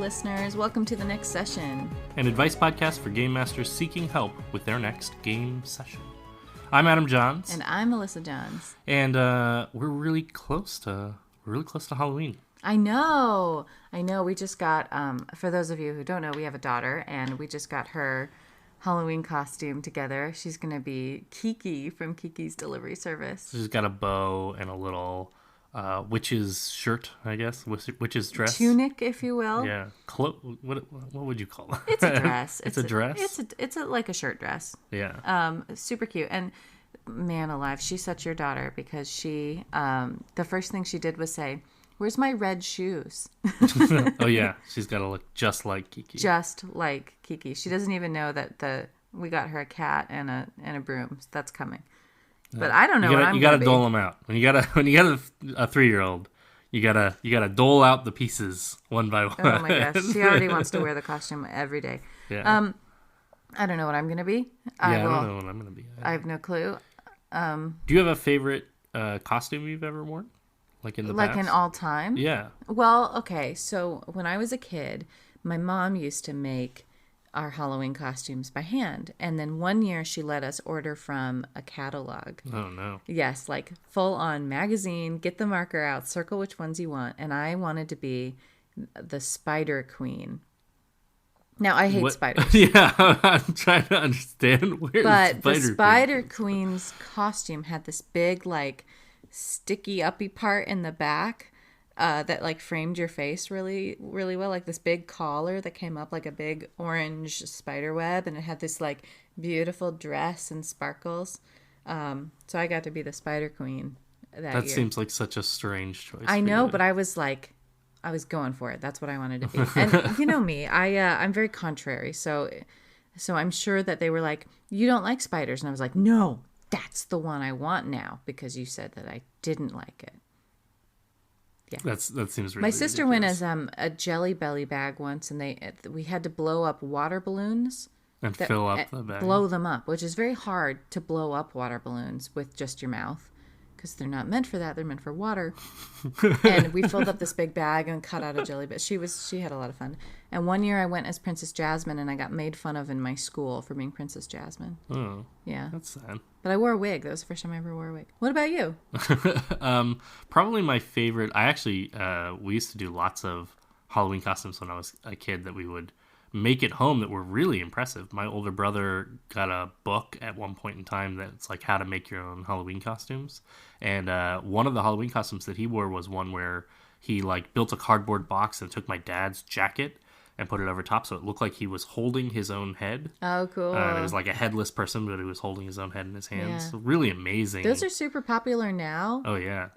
listeners. Welcome to the next session. An advice podcast for game masters seeking help with their next game session. I'm Adam Johns. And I'm Melissa Johns. And we're really close to Halloween. I know. We just got, for those of you who don't know, we have a daughter, and we just got her Halloween costume together. She's going to be Kiki from Kiki's Delivery Service. She's got a bow and a little witch's shirt, I guess. Witch's dress. Tunic, if you will. Yeah. What would you call it? It's a dress. It's a dress? It's like a shirt dress. Yeah. Super cute. And man alive, she's such your daughter because she, the first thing she did was say, "Where's my red shoes?" Oh, yeah. She's got to look just like Kiki. Just like Kiki. She doesn't even know that we got her a cat and a broom. That's coming. But I don't know what I'm You gotta gonna dole them out. When you got a 3-year-old, you gotta dole out the pieces one by one. Oh my gosh, she already wants to wear the costume every day. Yeah. I don't know what I'm gonna be. I don't know what I'm gonna be. I have no clue. Do you have a favorite costume you've ever worn? Like in the past? Like in all time? Yeah. Well, okay. So when I was a kid, my mom used to make our Halloween costumes by hand. And then one year she let us order from a catalog. Oh, no. Yes, like full on magazine, get the marker out, circle which ones you want. And I wanted to be the Spider Queen. Now, I hate spiders. Yeah, I'm trying to understand where the Spider Queen's costume had this big, like, sticky uppy part in the back that like framed your face really, really well. Like this big collar that came up like a big orange spider web, and it had this like beautiful dress and sparkles. So I got to be the Spider Queen that year. Seems like such a strange choice. I know, but I was going for it. That's what I wanted to be. And you know me, I'm very contrary. So I'm sure that they were like, "You don't like spiders," and I was like, "No, that's the one I want now because you said that I didn't like it." Yeah, that seems really. My sister ridiculous. went as a Jelly Belly bag once, and we had to blow up water balloons and fill up the bag. Blow them up, which is very hard to blow up water balloons with just your mouth because they're not meant for that. They're meant for water. And we filled up this big bag and cut out a jelly bit. She had a lot of fun. And one year I went as Princess Jasmine, and I got made fun of in my school for being Princess Jasmine. Oh, yeah, that's sad. But I wore a wig. That was the first time I ever wore a wig. What about you? Probably my favorite. I actually we used to do lots of Halloween costumes when I was a kid that we would make at home that were really impressive. My older brother got a book at one point in time that's like how to make your own Halloween costumes. And one of the Halloween costumes that he wore was one where he like built a cardboard box and took my dad's jacket and put it over top so it looked like he was holding his own head. Oh, cool. And it was like a headless person, but he was holding his own head in his hands. Yeah. So really amazing. Those are super popular now. Oh, yeah.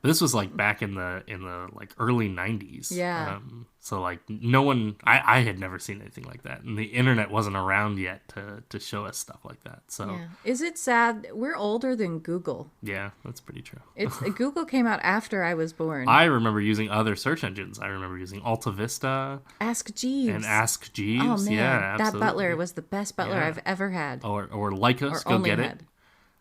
This was like back in the like early 90s. Yeah. So like no one, I had never seen anything like that. And the internet wasn't around yet to show us stuff like that. So yeah. Is it sad? We're older than Google. Yeah, that's pretty true. Google came out after I was born. I remember using other search engines. I remember using Alta Vista. Ask Jeeves. And Ask Jeeves. Oh, man. Yeah, that butler was the best butler I've ever had. Or Lycos, go get it.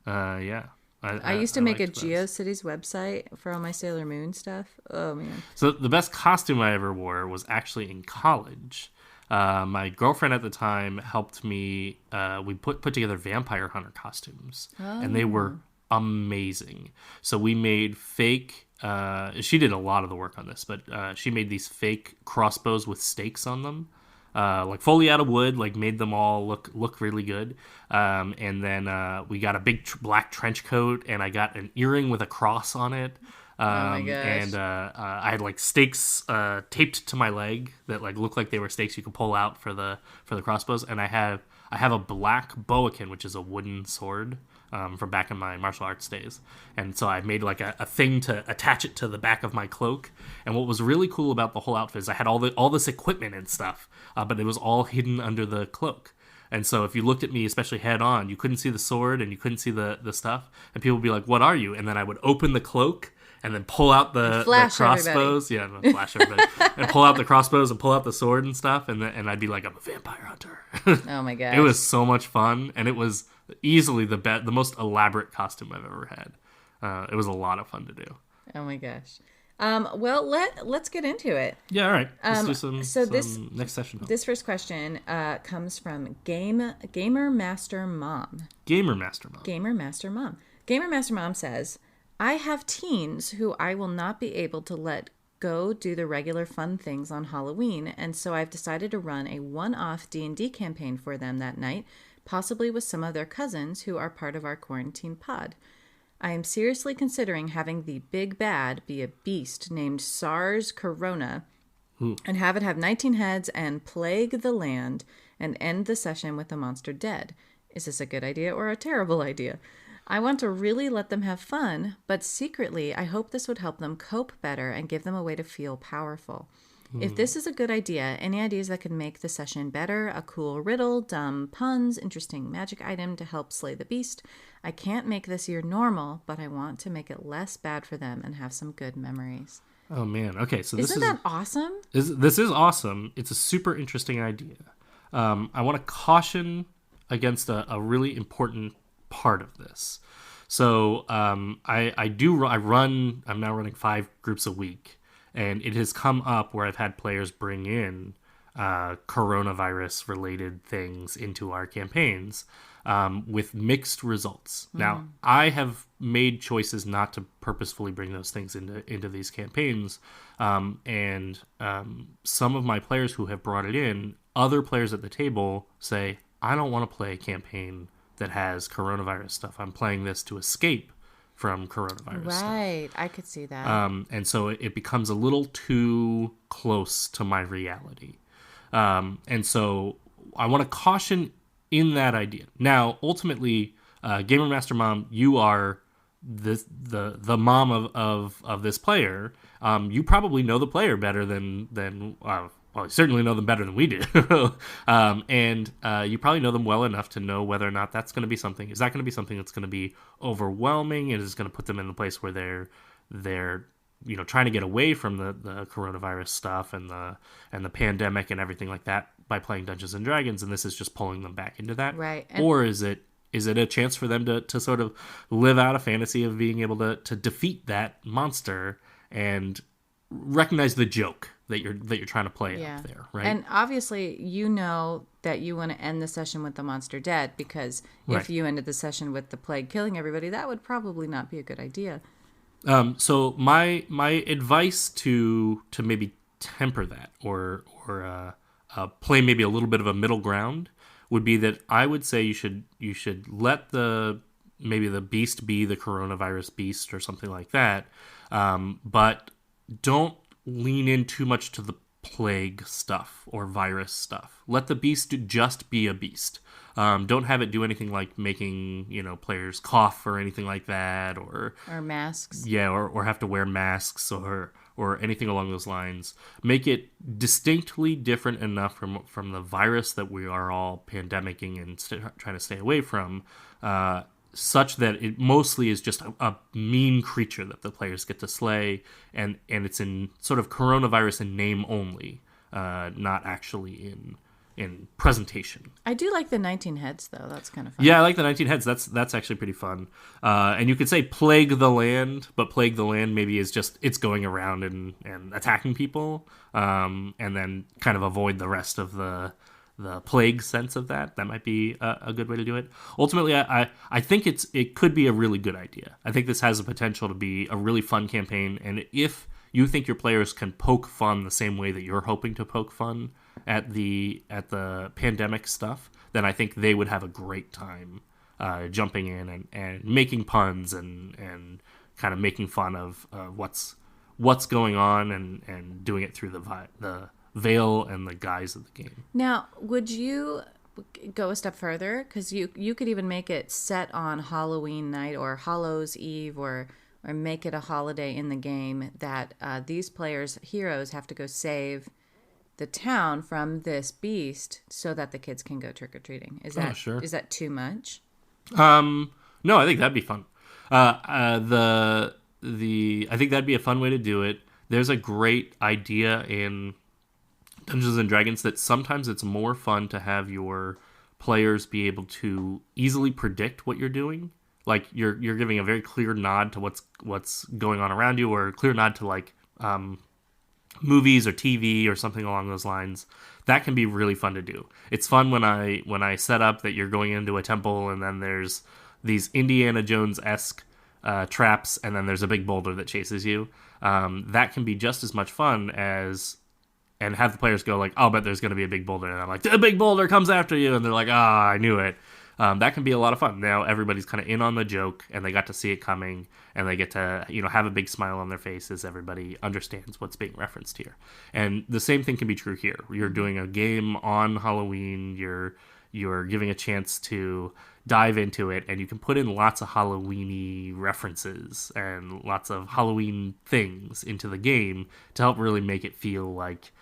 Yeah. I used to make a GeoCities website for all my Sailor Moon stuff. Oh, man. So the best costume I ever wore was actually in college. My girlfriend at the time helped me. We put together vampire hunter costumes. Oh. And they were amazing. So we made fake... she did a lot of the work on this, but she made these fake crossbows with stakes on them. Like fully out of wood, like made them all look really good. And then we got a big black trench coat, and I got an earring with a cross on it. Oh my gosh. And I had like stakes taped to my leg that like looked like they were stakes you could pull out for the crossbows. And I have a black boakin, which is a wooden sword. From back in my martial arts days. And so I made like a thing to attach it to the back of my cloak. And what was really cool about the whole outfit is I had all this equipment and stuff, but it was all hidden under the cloak. And so if you looked at me, especially head on, you couldn't see the sword and you couldn't see the stuff. And people would be like, "What are you?" And then I would open the cloak and then pull out the crossbows. Everybody. Yeah, no, flash everybody. And pull out the crossbows and pull out the sword and stuff. And I'd be like, "I'm a vampire hunter." Oh my gosh. It was so much fun. And it was easily the most elaborate costume I've ever had. It was a lot of fun to do. Oh my gosh. Well, let's get into it. Yeah, all right. Let's do So some next session help. this first question comes from Gamer Master Mom. Gamer Master Mom. Gamer Master Mom. Gamer Master Mom says, I have teens who I will not be able to let go do the regular fun things on Halloween, and so I've decided to run a one-off D&D campaign for them that night, possibly with some of their cousins who are part of our quarantine pod. I am seriously considering having the big bad be a beast named SARS Corona and have it have 19 heads and plague the land and end the session with the monster dead. Is this a good idea or a terrible idea? I want to really let them have fun, but secretly I hope this would help them cope better and give them a way to feel powerful. If this is a good idea, any ideas that could make the session better, a cool riddle, dumb puns, interesting magic item to help slay the beast. I can't make this year normal, but I want to make it less bad for them and have some good memories. Oh man. Okay, so Isn't that awesome? this is awesome. It's a super interesting idea. I want to caution against a really important part of this. So I'm now running 5 groups a week, and it has come up where I've had players bring in coronavirus related things into our campaigns with mixed results. Now, I have made choices not to purposefully bring those things into these campaigns, and some of my players who have brought it in, other players at the table say, I don't want to play a campaign that has coronavirus stuff. I'm playing this to escape from coronavirus stuff. Right, I could see that. And so it becomes a little too close to my reality. And so I want to caution in that idea. Now, ultimately, Gamer Master Mom, you are the mom of this player. You probably know the player better than well, you certainly know them better than we do. And you probably know them well enough to know whether or not that's going to be something. Is that going to be something that's going to be overwhelming? And is going to put them in the place where they're trying to get away from the coronavirus stuff and the pandemic and everything like that by playing Dungeons and Dragons, and this is just pulling them back into that? Right. Or is it a chance for them to sort of live out a fantasy of being able to defeat that monster and recognize the joke that you're trying to play up there, right? And obviously, you know that you want to end the session with the monster dead, because if you ended the session with the plague killing everybody, that would probably not be a good idea. So my advice to maybe temper that or play maybe a little bit of a middle ground would be that I would say you should let maybe the beast be the coronavirus beast or something like that, but don't lean in too much to the plague stuff or virus stuff. Let the beast just be a beast. Don't have it do anything like making players cough or anything like that, or masks. Yeah, or have to wear masks or anything along those lines. Make it distinctly different enough from the virus that we are all pandemicking and trying to stay away from, such that it mostly is just a mean creature that the players get to slay, and it's in sort of coronavirus in name only, not actually in presentation. I do like the 19 heads, though. That's kind of fun. Yeah, I like the 19 heads. That's actually pretty fun. And you could say plague the land, but plague the land maybe is just it's going around and attacking people, and then kind of avoid the rest of the plague sense of that. That might be a good way to do it. Ultimately, I think it could be a really good idea. I think this has the potential to be a really fun campaign, and if you think your players can poke fun the same way that you're hoping to poke fun at the pandemic stuff, then I think they would have a great time jumping in and making puns and kind of making fun of what's going on and doing it through the veil and the guise of the game. Now, would you go a step further? Because you could even make it set on Halloween night or Hallows Eve, or make it a holiday in the game that these players' heroes have to go save the town from this beast so that the kids can go trick-or-treating. Is that too much? No, I think that'd be fun. I think that'd be a fun way to do it. There's a great idea in Dungeons and Dragons that sometimes it's more fun to have your players be able to easily predict what you're doing. Like you're giving a very clear nod to what's going on around you, or a clear nod to like movies or TV or something along those lines. That can be really fun to do. It's fun when I set up that you're going into a temple and then there's these Indiana Jones-esque traps and then there's a big boulder that chases you. That can be just as much fun as and have the players go like, "I'll bet there's going to be a big boulder," and I'm like, "The big boulder comes after you," and they're like, "Ah, I knew it." That can be a lot of fun. Now everybody's kind of in on the joke, and they got to see it coming, and they get to have a big smile on their face as everybody understands what's being referenced here. And the same thing can be true here. You're doing a game on Halloween. You're giving a chance to dive into it, and you can put in lots of Halloween-y references and lots of Halloween things into the game to help really make it feel like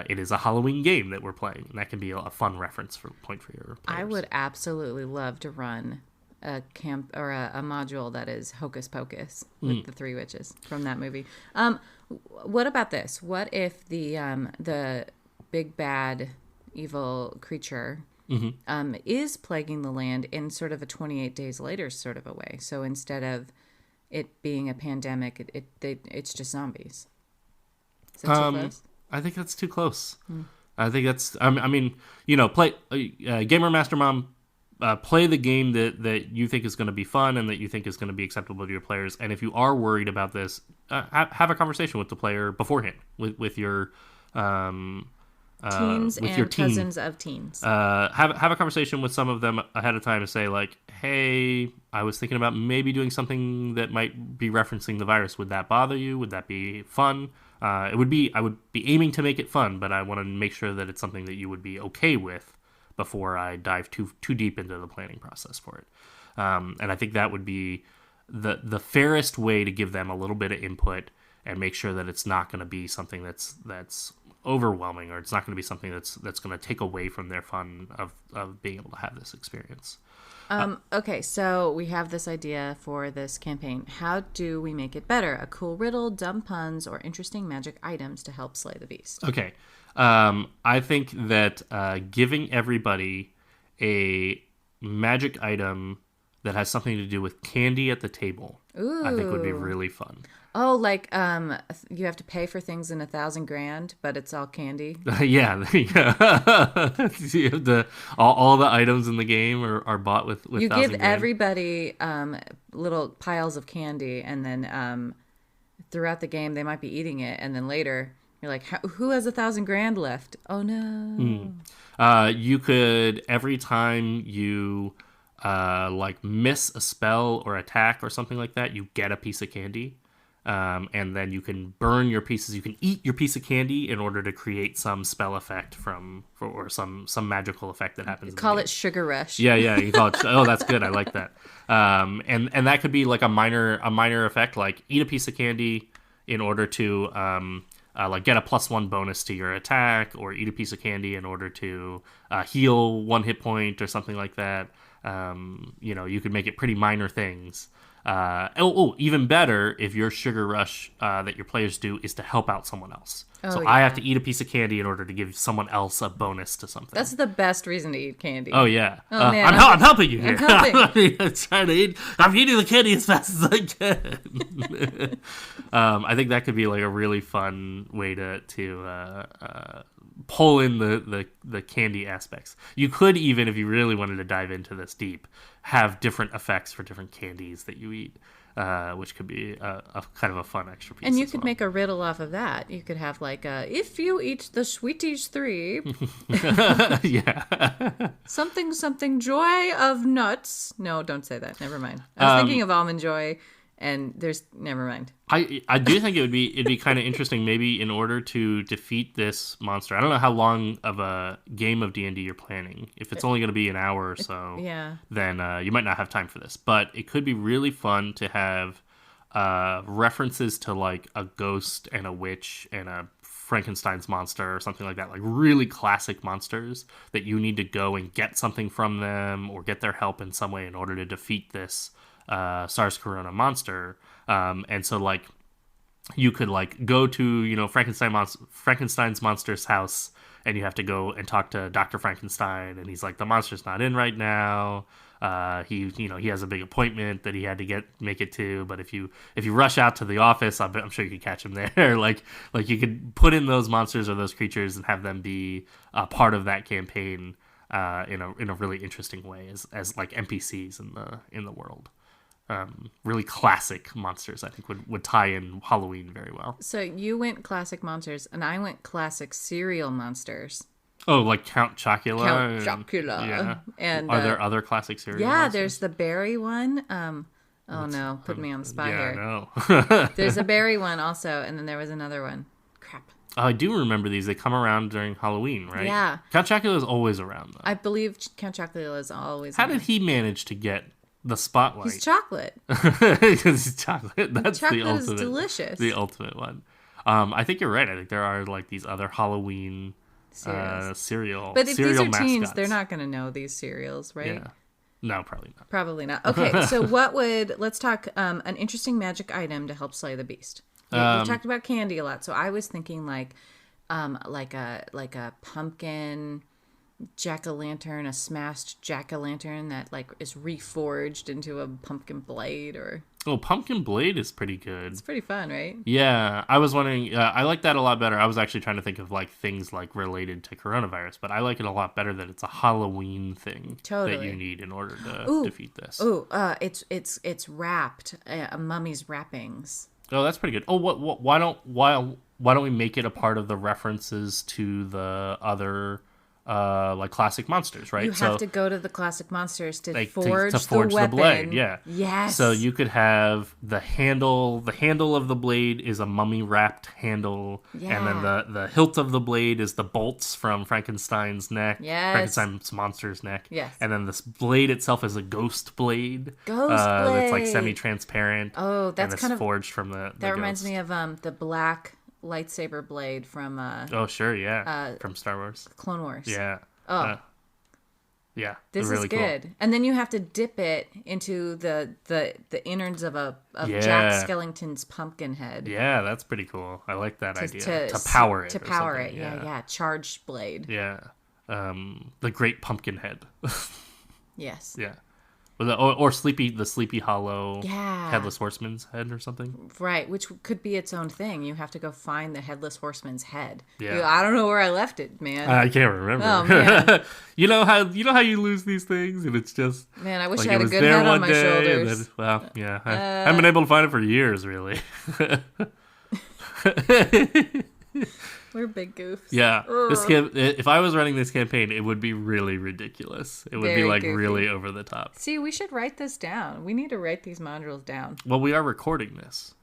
it is a Halloween game that we're playing. And that can be a fun reference point for your players. I would absolutely love to run a camp or a module that is Hocus Pocus with the three witches from that movie. What about this? What if the big bad evil creature is plaguing the land in sort of a 28 days later sort of a way? So instead of it being a pandemic, it's just zombies. Is that too close? I think that's too close. I think that's. I mean, play Gamer Master Mom. Play the game that you think is going to be fun and that you think is going to be acceptable to your players. And if you are worried about this, have a conversation with the player beforehand with your teens with and your team. cousins of teens. Have a conversation with some of them ahead of time to say like, "Hey, I was thinking about maybe doing something that might be referencing the virus. Would that bother you? Would that be fun?" I would be aiming to make it fun, but I want to make sure that it's something that you would be okay with before I dive too deep into the planning process for it. And I think that would be the fairest way to give them a little bit of input and make sure that it's not going to be something that's overwhelming, or it's not going to be something that's going to take away from their fun of being able to have this experience. Okay, so we have this idea for this campaign. How do we make it better? A cool riddle, dumb puns, or interesting magic items to help slay the beast. Okay. I think that giving everybody a magic item that has something to do with candy at the table, I think would be really fun. Oh, like you have to pay for things in 1,000 grand, but it's all candy. Yeah, there you go. All the items in the game are bought with you 1,000 give grand. everybody little piles of candy, and then throughout the game they might be eating it, and then later you're like, who has 1,000 grand left? Oh no. You could, every time you like miss a spell or attack or something like that, you get a piece of candy. And then you can burn your pieces. You can eat your piece of candy in order to create some spell effect or some magical effect that happens. Call it Sugar Rush. Yeah. You can call it. Oh, that's good. I like that. And that could be like a minor effect, like eat a piece of candy in order to like get a +1 bonus to your attack, or eat a piece of candy in order to heal 1 hit point or something like that. You could make it pretty minor things. Even better if your Sugar Rush that your players do is to help out someone else. So I have to eat a piece of candy in order to give someone else a bonus to something. That's the best reason to eat candy. Oh, yeah. Oh, man. I'm helping you here. I'm helping. I'm trying to eat. I'm eating the candy as fast as I can. I think that could be like a really fun way to pull in the candy aspects. You could even, if you really wanted to dive into this deep, have different effects for different candies that you eat, which could be a kind of a fun extra piece. And you could make a riddle off of that. You could have like, if you eat the Sweeties 3, yeah, something joy of nuts. No, don't say that. Never mind. I was thinking of Almond Joy. And there's never mind. I do think it'd be kind of interesting, maybe in order to defeat this monster. I don't know how long of a game of D&D you're planning. If it's only going to be an hour or so, then you might not have time for this. But it could be really fun to have references to like a ghost and a witch and a Frankenstein's monster or something like that, like really classic monsters that you need to go and get something from them or get their help in some way in order to defeat this SARS corona monster. And so like you could like go to Frankenstein's monster's house, and you have to go and talk to Dr. Frankenstein, and he's like, the monster's not in right now, he has a big appointment that he had to make it to. But if you rush out to the office, I'm sure you could catch him there. like you could put in those monsters or those creatures and have them be part of that campaign in a really interesting way as like NPCs in the world. Really classic monsters, I think, would tie in Halloween very well. So you went classic monsters, and I went classic cereal monsters. Oh, like Count Chocula? Count Chocula. Yeah. And are there other classic cereal yeah, monsters? there's the berry one. Oh no, put me on the spot here. No. There's a berry one also, and then there was another one. Crap. Oh, I do remember these. They come around during Halloween, right? Yeah. Count Chocula is always around, though. I believe Count Chocula is always How did he manage to get the spotlight? He's chocolate. Because he's chocolate. That's chocolate the ultimate. is delicious. The ultimate one. I think you're right. I think there are like these other Halloween cereal. But if cereal these are teens, mascots. they're not going to know these cereals, right? Yeah. No, probably not. Probably not. Okay, so let's talk an interesting magic item to help slay the beast. We've talked about candy a lot, so I was thinking like a pumpkin jack-o'-lantern, a smashed jack-o'-lantern that like is reforged into a pumpkin blade. Or Pumpkin blade is pretty good. it's pretty fun, right? Yeah, I was wondering. I like that a lot better. I was actually trying to think of like things like related to coronavirus, but I like it a lot better that it's a Halloween thing that you need in order to defeat this. It's wrapped. A mummy's wrappings. Oh, that's pretty good. Oh, why don't we make it a part of the references to the other like classic monsters, right? You have to go to the classic monsters to like, forge to forge the weapon. blade. Yeah. Yes. So you could have the handle. The handle of the blade is a mummy wrapped handle, and then the hilt of the blade is the bolts from Frankenstein's neck. Yes. Frankenstein's monster's neck. Yes. And then this blade itself is a ghost blade. Blade. That's like semi-transparent. Oh, that's and kind of forged from the. That reminds me of the black lightsaber blade from oh sure, yeah, from Star Wars, Clone Wars. Yeah. Yeah, this really is good. Cool. And then you have to dip it into the innards of Jack Skellington's pumpkin head. Yeah, that's pretty cool. I like that idea. To power it. To power it. Yeah. Charged blade. Yeah. The Great Pumpkin Head. Yes. Yeah. Or the Sleepy Hollow Yeah. Headless Horseman's head or something. Right, which could be its own thing. You have to go find the Headless Horseman's head. Yeah. I don't know where I left it, man. I can't remember. Oh, man. you know how you lose these things and it's just man, I wish like I had a good head on my shoulders. Then, I haven't been able to find it for years, really. We're big goofs. Yeah. If I was running this campaign, it would be really ridiculous. It would Very be like goofy. really over the top. See, we should write this down. We need to write these modules down. Well, we are recording this.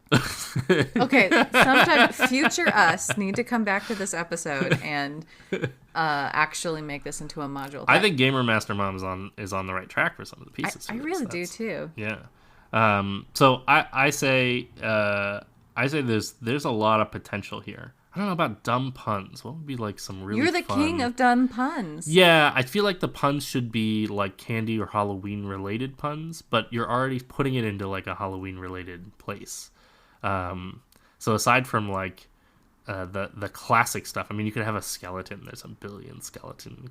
Okay, sometime future us need to come back to this episode and actually make this into a module. I think Gamer Master Mom is on the right track for some of the pieces. I really do too. Yeah. So I say there's a lot of potential here. I don't know about dumb puns. What would be like some really You're the fun... king of dumb puns. Yeah, I feel like the puns should be like candy or Halloween related puns, but you're already putting it into like a Halloween related place. So aside from like the classic stuff, I mean, you could have a skeleton. There's a billion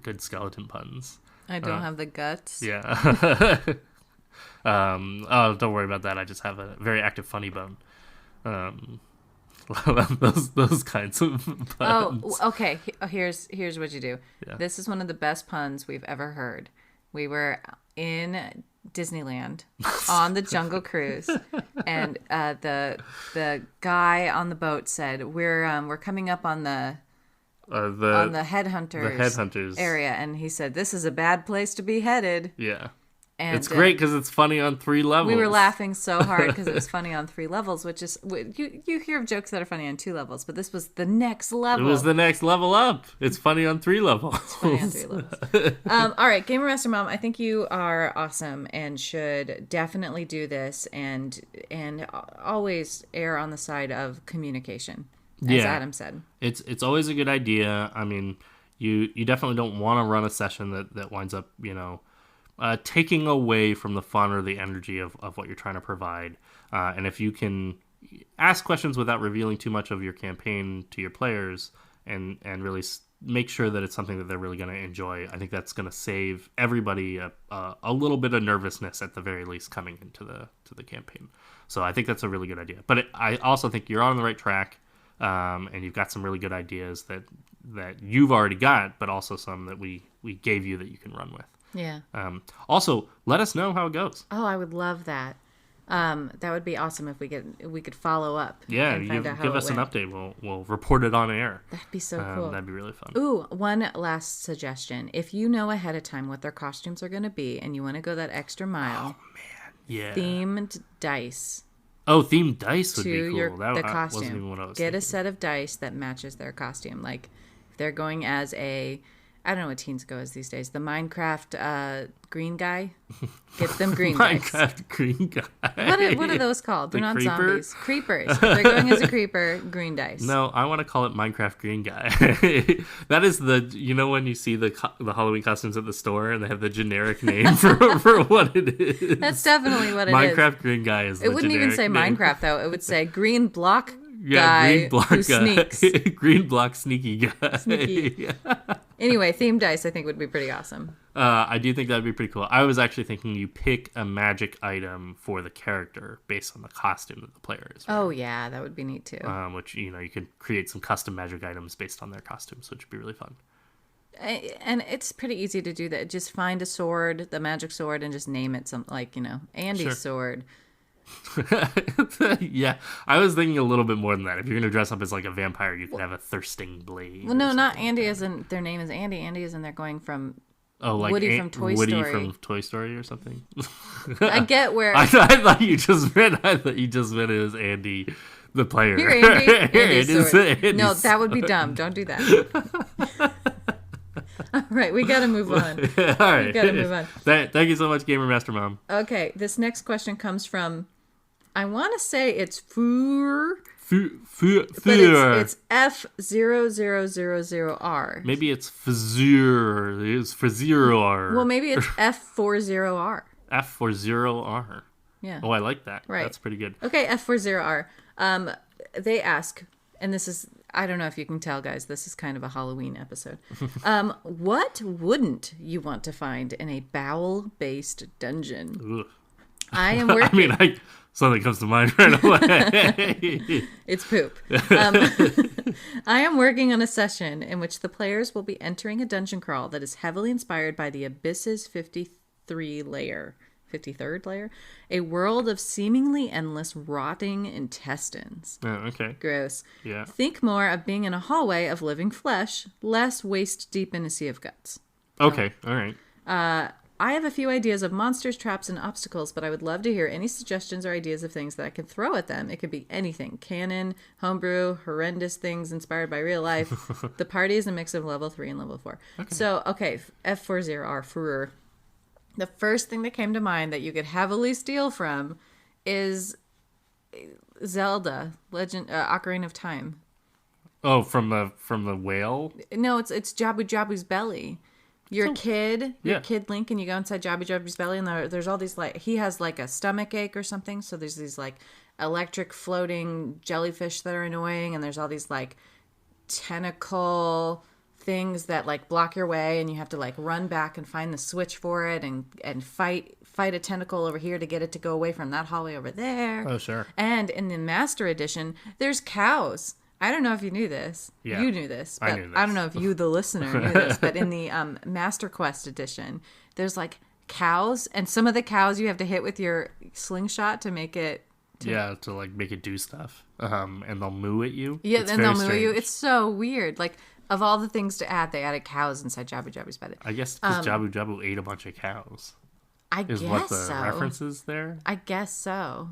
good skeleton puns. I don't have the guts. Yeah. Don't worry about that. I just have a very active funny bone. those kinds of puns. Oh, okay. Here's what you do. Yeah. This is one of the best puns we've ever heard. We were in Disneyland on the Jungle Cruise, and the guy on the boat said, "We're coming up on the headhunters area," and he said, "This is a bad place to be headed." Yeah. And it's great because it's funny on 3 levels. We were laughing so hard because it was funny on 3 levels, which is you hear of jokes that are funny on 2 levels, but this was the next level. It was the next level up. It's funny on 3 levels. It's funny on 3 levels. All right, Gamer Master Mom, I think you are awesome and should definitely do this and always err on the side of communication, as Adam said. It's always a good idea. I mean, you definitely don't want to run a session that winds up, taking away from the fun or the energy of what you're trying to provide. And if you can ask questions without revealing too much of your campaign to your players and really make sure that it's something that they're really going to enjoy. I think that's going to save everybody a little bit of nervousness at the very least coming into the campaign. So I think that's a really good idea. But I also think you're on the right track, and you've got some really good ideas that you've already got, but also some that we gave you that you can run with. Yeah. Also, let us know how it goes. Oh, I would love that. That would be awesome if we could follow up. Yeah, and find out how give it us an went. update. We'll report it on air. That'd be so cool. That'd be really fun. Ooh, one last suggestion. If you know ahead of time what their costumes are going to be and you want to go that extra mile, Yeah. themed dice Oh, themed dice would to be cool. the costume. Wasn't even what I was Get thinking. a set of dice that matches their costume. Like if they're going as I don't know what teens go as these days. The Minecraft green guy. Get them green dice. Minecraft green guy. What are those called? They're not creeper? zombies. Creepers. If they're going as a creeper, green dice. No, I want to call it Minecraft green guy. That is when you see the Halloween costumes at the store and they have the generic name for what it is. That's definitely what it is. Minecraft green guy is. It wouldn't even say name. Minecraft though. It would say green block Yeah, guy green block who guy. sneaks. Green block sneaky guy. Sneaky. Anyway, themed dice I think would be pretty awesome. I do think that'd be pretty cool. I was actually thinking you pick a magic item for the character based on the costume that the player is wearing. Oh yeah, that would be neat too. Which you could create some custom magic items based on their costumes, which would be really fun. And it's pretty easy to do that. Just find a sword, the magic sword, and just name it Andy's Sure. sword. Yeah, I was thinking a little bit more than that. If you're gonna dress up as like a vampire, you could have a thirsting blade. Well, no, not Andy as in their name is Andy. Andy is in they're going from like Woody from Toy Woody Story. from Toy Story or something. I get where I thought you just meant it was Andy, the player. Here, Andy. Andy's sword. Andy's No, that would be dumb. Don't do that. All right, we got to move on. All right, We got to move on. Thank you so much, Gamer Master Mom. Okay, this next question comes from, I want to say it's Fur, but it's F0000R. Maybe it's Fazur. It's Fazur. Well, maybe it's F40R. F40R. Yeah. Oh, I like that. Right. That's pretty good. Okay, F40R. They ask, and this is, I don't know if you can tell, guys, this is kind of a Halloween episode. What wouldn't you want to find in a bowel-based dungeon? Ugh. I am working. Something comes to mind right away. It's poop. I am working on a session in which the players will be entering a dungeon crawl that is heavily inspired by the Abyss's 53rd layer, a world of seemingly endless rotting intestines. Oh, okay. Gross. Yeah. Think more of being in a hallway of living flesh, less waist deep in a sea of guts. Okay. All right. I have a few ideas of monsters, traps, and obstacles, but I would love to hear any suggestions or ideas of things that I can throw at them. It could be anything. Canon, homebrew, horrendous things inspired by real life. The party is a mix of level 3 and level 4. Okay. So, okay, F40R, Furor. The first thing that came to mind that you could heavily steal from is Zelda, Ocarina of Time. Oh, from the whale? No, it's Jabu Jabu's belly. You're a kid Link, and you go inside Jabu Jabu's belly, and there's all these, he has a stomach ache or something, so there's these electric floating jellyfish that are annoying, and there's all these tentacle things that block your way, and you have to run back and find the switch for it, and fight a tentacle over here to get it to go away from that hallway over there. Oh, sure. And in the Master Edition, there's cows. I don't know if you knew this. Yeah, you knew this, but I knew this. I don't know if you, the listener, knew this. But in the Master Quest Edition, there's cows, and some of the cows you have to hit with your slingshot to make it. To make it do stuff. And they'll moo at you. Yeah, It's and very they'll moo at you. strange. It's so weird. Of all the things to add, they added cows inside Jabu Jabu's belly. I guess because Jabu Jabu ate a bunch of cows. I Is guess what the so. reference is there. I guess so.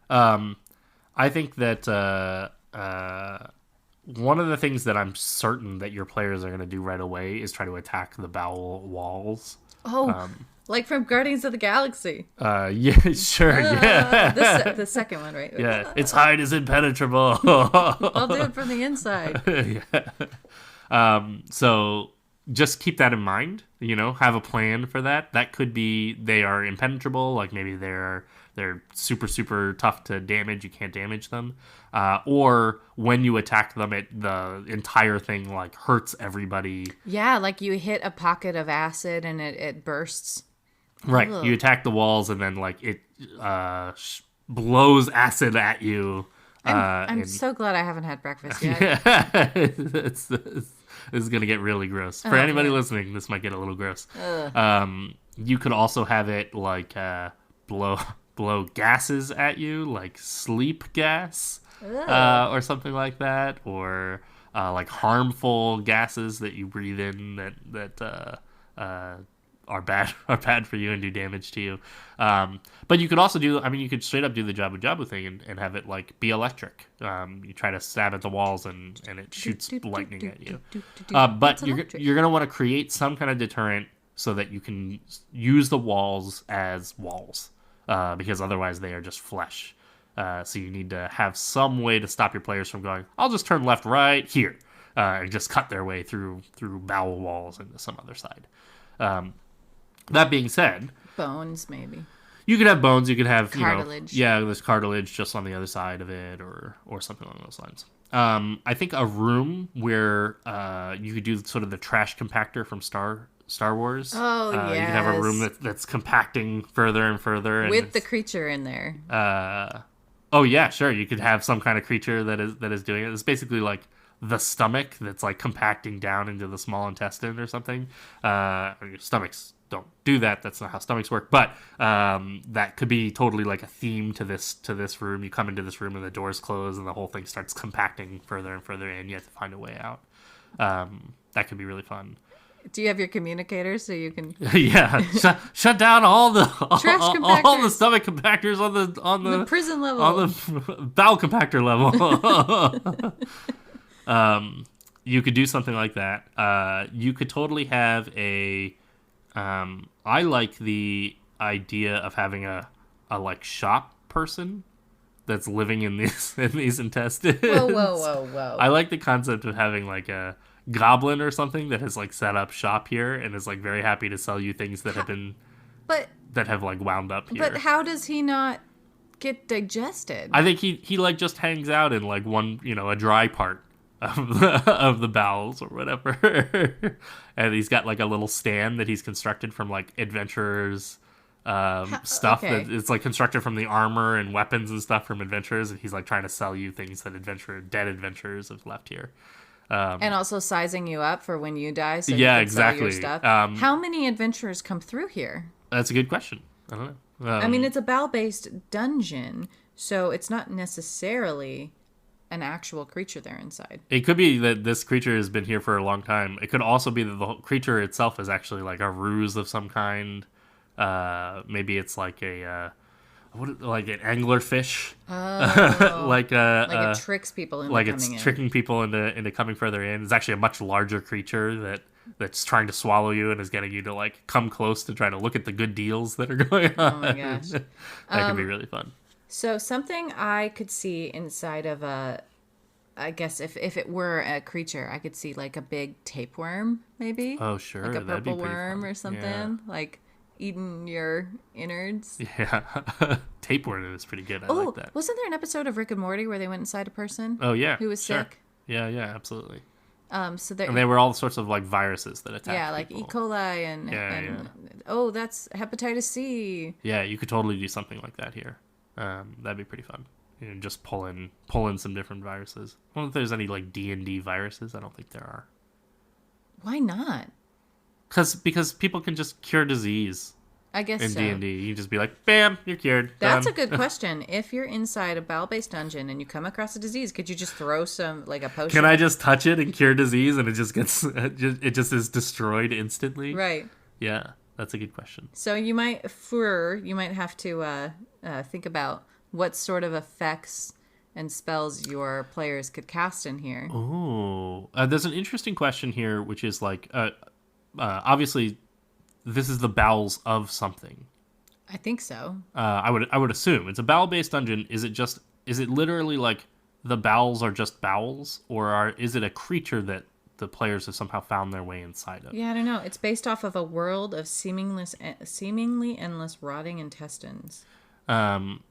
I think that one of the things that I'm certain that your players are going to do right away is try to attack the bowel walls. Oh, from Guardians of the Galaxy. Yeah, sure. Yeah. The second one, right? Yeah. Its hide is impenetrable. I'll do it from the inside. Yeah. So just keep that in mind. have a plan for that. That could be they are impenetrable, like maybe they're super super tough to damage. You can't damage them, or when you attack them, the entire thing like hurts everybody. Yeah, like you hit a pocket of acid and it bursts. Right, Ugh. you attack the walls and then like it blows acid at you. I'm so glad I haven't had breakfast yet. Yeah, this is gonna get really gross. For anybody listening, this might get a little gross. You could also have it like blow gases at you, like sleep gas, or something like that, or like harmful gases that you breathe in that are bad for you and do damage to you. But you could also you could straight up do the Jabu Jabu thing and have it like be electric. You try to stab at the walls and it shoots lightning at you. But you're gonna want to create some kind of deterrent so that you can use the walls as walls, because otherwise they are just flesh. So you need to have some way to stop your players from going, I'll just turn left, right, here, and just cut their way through bowel walls into some other side. That being said, Bones, maybe. you could have bones. You could have cartilage. There's cartilage just on the other side of it, or something along those lines. I think a room where you could do sort of the trash compactor from Star Wars. Oh, You could have a room that's compacting further and further, and with the creature in there. Oh yeah, sure. You could have some kind of creature that is doing it. It's basically like the stomach that's like compacting down into the small intestine or something. Stomachs don't do that. That's not how stomachs work. But that could be totally like a theme to this room. You come into this room and the doors close and the whole thing starts compacting further and further in. You have to find a way out. That could be really fun. Do you have your communicator so you can? Yeah, shut down all the Trash all the compactors. stomach compactors on the prison level. on the bowel compactor level. You could do something like that. You could totally have a. I like the idea of having a like shop person that's living in these intestines. Whoa. I like the concept of having like a goblin or something that has like set up shop here and is like very happy to sell you things that have like wound up here. But how does he not get digested? I think he like just hangs out in like one, a dry part of the bowels or whatever. And he's got like a little stand that he's constructed from like adventurers stuff that it's like constructed from the armor and weapons and stuff from adventurers, and he's like trying to sell you things that dead adventurers have left here. And also sizing you up for when you die, so yeah, you can exactly. sell your stuff. How many adventurers come through here? That's a good question. I don't know. I mean, it's a bowel-based dungeon, so it's not necessarily an actual creature there inside. It could be that this creature has been here for a long time. It could also be that the whole creature itself is actually like a ruse of some kind. Maybe it's like like an anglerfish. Oh. like it tricks people into like coming it's tricking people into coming further in. It's actually a much larger creature that's trying to swallow you and is getting you to like come close to try to look at the good deals that are going on. Oh my gosh. That could be really fun. So something I could see inside of I guess if it were a creature, I could see like a big tapeworm, maybe. Oh sure, like a that'd be purple pretty worm fun. or something, Yeah. like eating your innards. Yeah, tapeworm is pretty good. I like that. Wasn't there an episode of Rick and Morty where they went inside a person? Oh yeah, who was sure. sick? Yeah, absolutely. So there. And they were all sorts of like viruses that attacked. Yeah, like people. E. coli and oh, that's hepatitis C. Yeah, you could totally do something like that here. That'd be pretty fun. Just pull in some different viruses. I don't know if there's any like D&D viruses. I don't think there are. Why not? Because people can just cure disease. I guess in so. D&D, you just be like, bam, you're cured. That's done. a good question. If you're inside a bowel-based dungeon and you come across a disease, could you just throw some like a potion? Can I just touch it and cure disease and it just is destroyed instantly? Right. Yeah, that's a good question. So you might have to think about what sort of effects and spells your players could cast in here. Oh, there's an interesting question here, which is like, obviously, this is the bowels of something. I think so. I would assume it's a bowel-based dungeon. Is it literally like the bowels are just bowels, or is it a creature that the players have somehow found their way inside of. Yeah, I don't know. It's based off of a world of seemingly endless rotting intestines.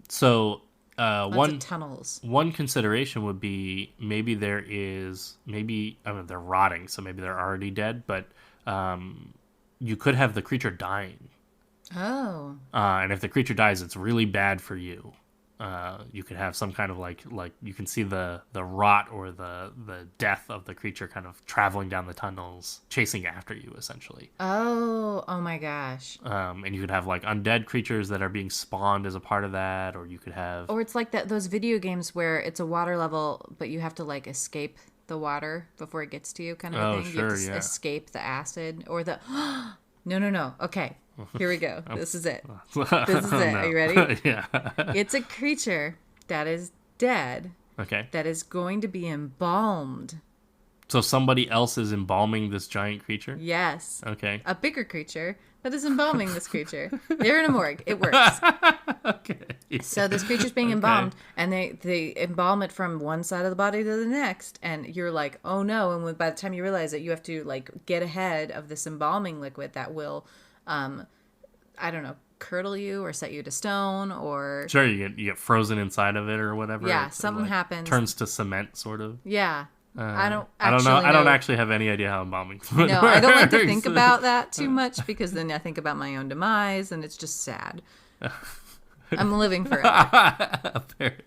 So Lots of tunnels. one consideration would be maybe I mean they're rotting, so maybe they're already dead, but you could have the creature dying. Oh. And if the creature dies, it's really bad for you. You could have some kind of like you can see the rot or the death of the creature kind of traveling down the tunnels, chasing after you, essentially. Oh my gosh. And you could have like undead creatures that are being spawned as a part of that, or you could have... Or it's like those video games where it's a water level, but you have to like escape the water before it gets to you, kind of a thing. Sure, you have to escape the acid or the... No. Okay, here we go. This is it. This is it. No. Are you ready? Yeah. It's a creature that is dead. Okay. That is going to be embalmed. So somebody else is embalming this giant creature? Yes. Okay. A bigger creature that is embalming this creature. They're in a morgue. It works. Okay. So this creature's being embalmed, and they embalm it from one side of the body to the next, and you're like, oh no! And by the time you realize it, you have to like get ahead of this embalming liquid that will, I don't know, curdle you or set you to stone or... Sure, you get frozen inside of it or whatever. Yeah, something happens. Turns to cement, sort of. Yeah. I don't know. I don't actually have any idea how embalming works. No, I don't like to think about that too much because then I think about my own demise and it's just sad. I'm living forever. Apparently.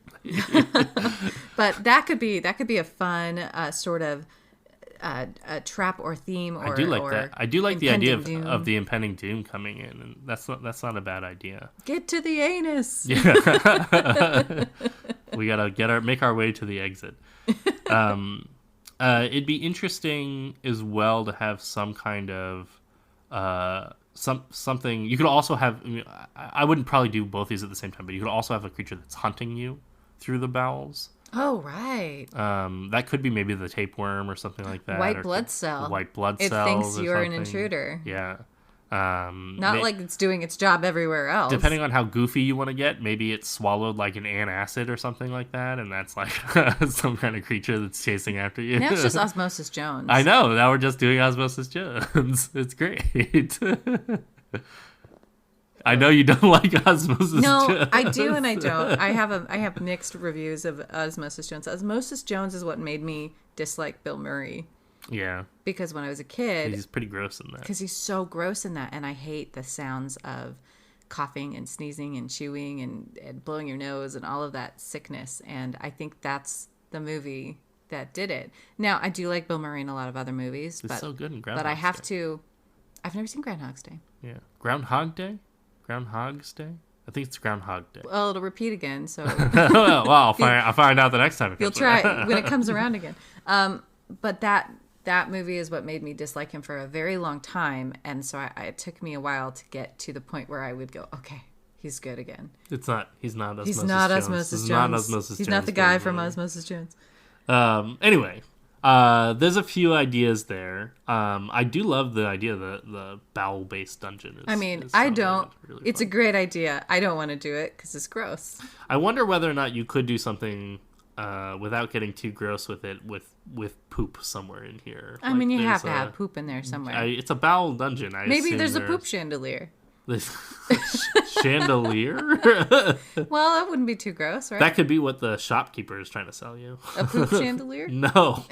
But that could be a fun sort of a trap or theme. Or I do like that. I do like the idea of the impending doom coming in, and that's not a bad idea. Get to the anus. Yeah. We gotta make our way to the exit. It'd be interesting as well to have some kind of something. You could also have. I wouldn't probably do both these at the same time, but you could also have a creature that's hunting you through the bowels. Oh right. That could be maybe the tapeworm or something like that. White blood cell. It thinks you're an intruder. Yeah. Not like it's doing its job everywhere else. Depending on how goofy you want to get, maybe it's swallowed like an antacid or something like that, and that's like some kind of creature that's chasing after you. Now it's just Osmosis Jones. I know. Now we're just doing Osmosis Jones. It's great. I know you don't like Osmosis Jones. No, I do and I don't. I have mixed reviews of Osmosis Jones. Osmosis Jones is what made me dislike Bill Murray. Yeah. Because when I was a kid... He's pretty gross in that. Because he's so gross in that. And I hate the sounds of coughing and sneezing and chewing and blowing your nose and all of that sickness. And I think that's the movie that did it. Now, I do like Bill Murray in a lot of other movies. It's so good in Groundhog's Day. But I have to... I've never seen Groundhog's Day. Yeah. Groundhog Day? Groundhog's Day? I think it's Groundhog Day. Well, it'll repeat again, so... Well, I'll find out the next time. You'll try when it comes around again. But that movie is what made me dislike him for a very long time, and so it took me a while to get to the point where I would go, okay, he's good again. He's not Osmosis He's not Jones. Osmosis Jones. He's not the guy from Osmosis Jones. Anyway, there's a few ideas there. I do love the idea of the bowel-based dungeon. I don't. Really it's fun. a great idea. I don't want to do it because it's gross. I wonder whether or not you could do something without getting too gross with it, with poop somewhere in here. I mean, you have to have poop in there somewhere. It's a bowel dungeon. Maybe there's a poop chandelier. Chandelier? Well, that wouldn't be too gross, right? That could be what the shopkeeper is trying to sell you. A poop chandelier? No.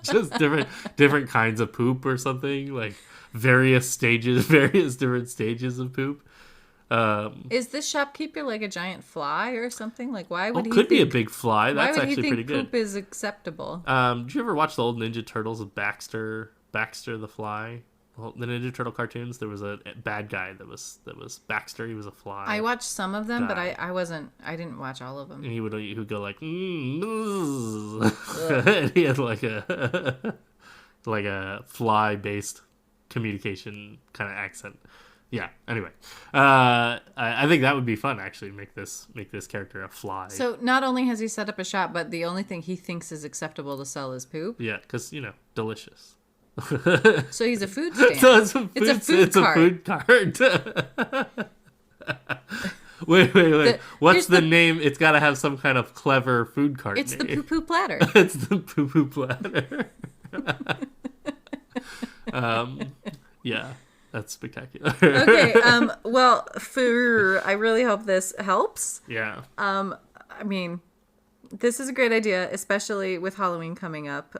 Just different kinds of poop or something, like various different stages of poop. Is this shopkeeper like a giant fly or something? Like, why would he could be a big fly. That's actually pretty good. Poop is acceptable? Did you ever watch the old Ninja Turtles with Baxter the Fly? Well, the Ninja Turtle cartoons, there was a bad guy that was Baxter. He was a fly. I watched some of them, but I didn't watch all of them. And he would go like, and he had like a fly based communication kind of accent. Yeah. Anyway, I think that would be fun. Actually, make this character a fly. So not only has he set up a shop, but the only thing he thinks is acceptable to sell is poop. Yeah, because delicious. So he's a food stand. So it's a food cart. Wait. What's the name? It's got to have some kind of clever food cart. It's name. the poo poo platter. It's the poo poo platter. Yeah, that's spectacular. Okay. Well, I really hope this helps. Yeah. I mean, this is a great idea, especially with Halloween coming up.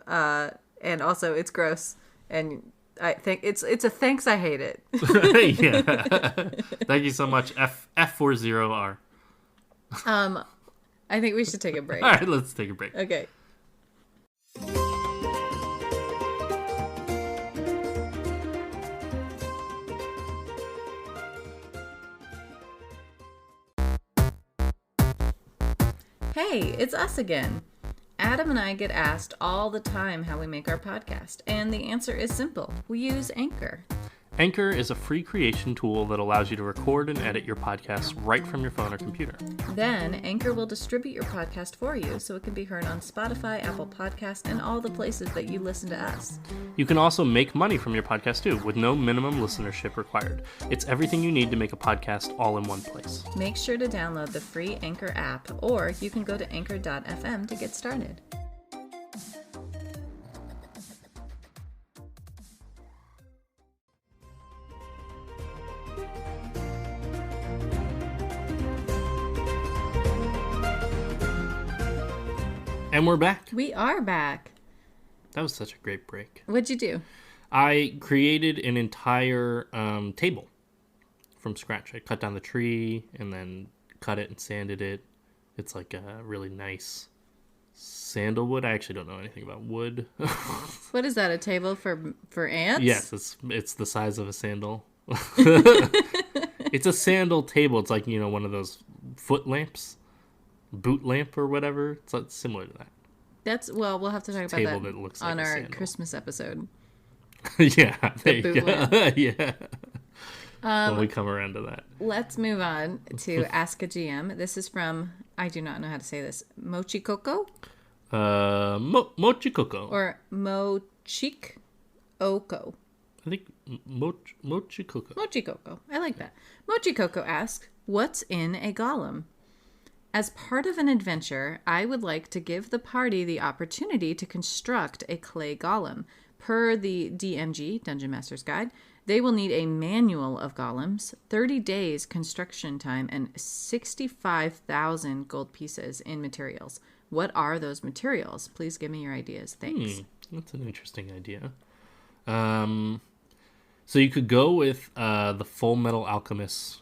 And also, it's gross, and I think it's a thanks. I hate it. Yeah. Thank you so much, F40R. I think we should take a break. All right, let's take a break. Okay. Hey, it's us again. Adam and I get asked all the time how we make our podcast, and the answer is simple. We use Anchor. Anchor is a free creation tool that allows you to record and edit your podcast right from your phone or computer. Then, Anchor will distribute your podcast for you so it can be heard on Spotify, Apple Podcasts, and all the places that you listen to us. You can also make money from your podcast too, with no minimum listenership required. It's everything you need to make a podcast all in one place. Make sure to download the free Anchor app, or you can go to anchor.fm to get started. And we're back. We are back. That was such a great break. What'd you do? I created an entire table from scratch. I cut down the tree and then cut it and sanded it. It's like a really nice sandalwood. I actually don't know anything about wood. What is that, a table for ants? Yes, it's the size of a sandal. It's a sandal table. It's like, one of those foot lamps. Boot lamp or whatever. It's similar to that. We'll have to talk about that looks on like our sandal. Christmas episode. Yeah, there you boot go. lamp. Yeah. When we come around to that. Let's move on to Ask a GM. This is from, I do not know how to say this, Mochi Coco? Mochi Coco. Or Mochik Oko. I think Mochi Coco. Mochi Coco. I like that. Mochi Coco asks, what's in a golem? As part of an adventure, I would like to give the party the opportunity to construct a clay golem. Per the DMG, Dungeon Master's Guide, they will need a manual of golems, 30 days construction time, and 65,000 gold pieces in materials. What are those materials? Please give me your ideas. Thanks. That's an interesting idea. So you could go with the Full Metal Alchemist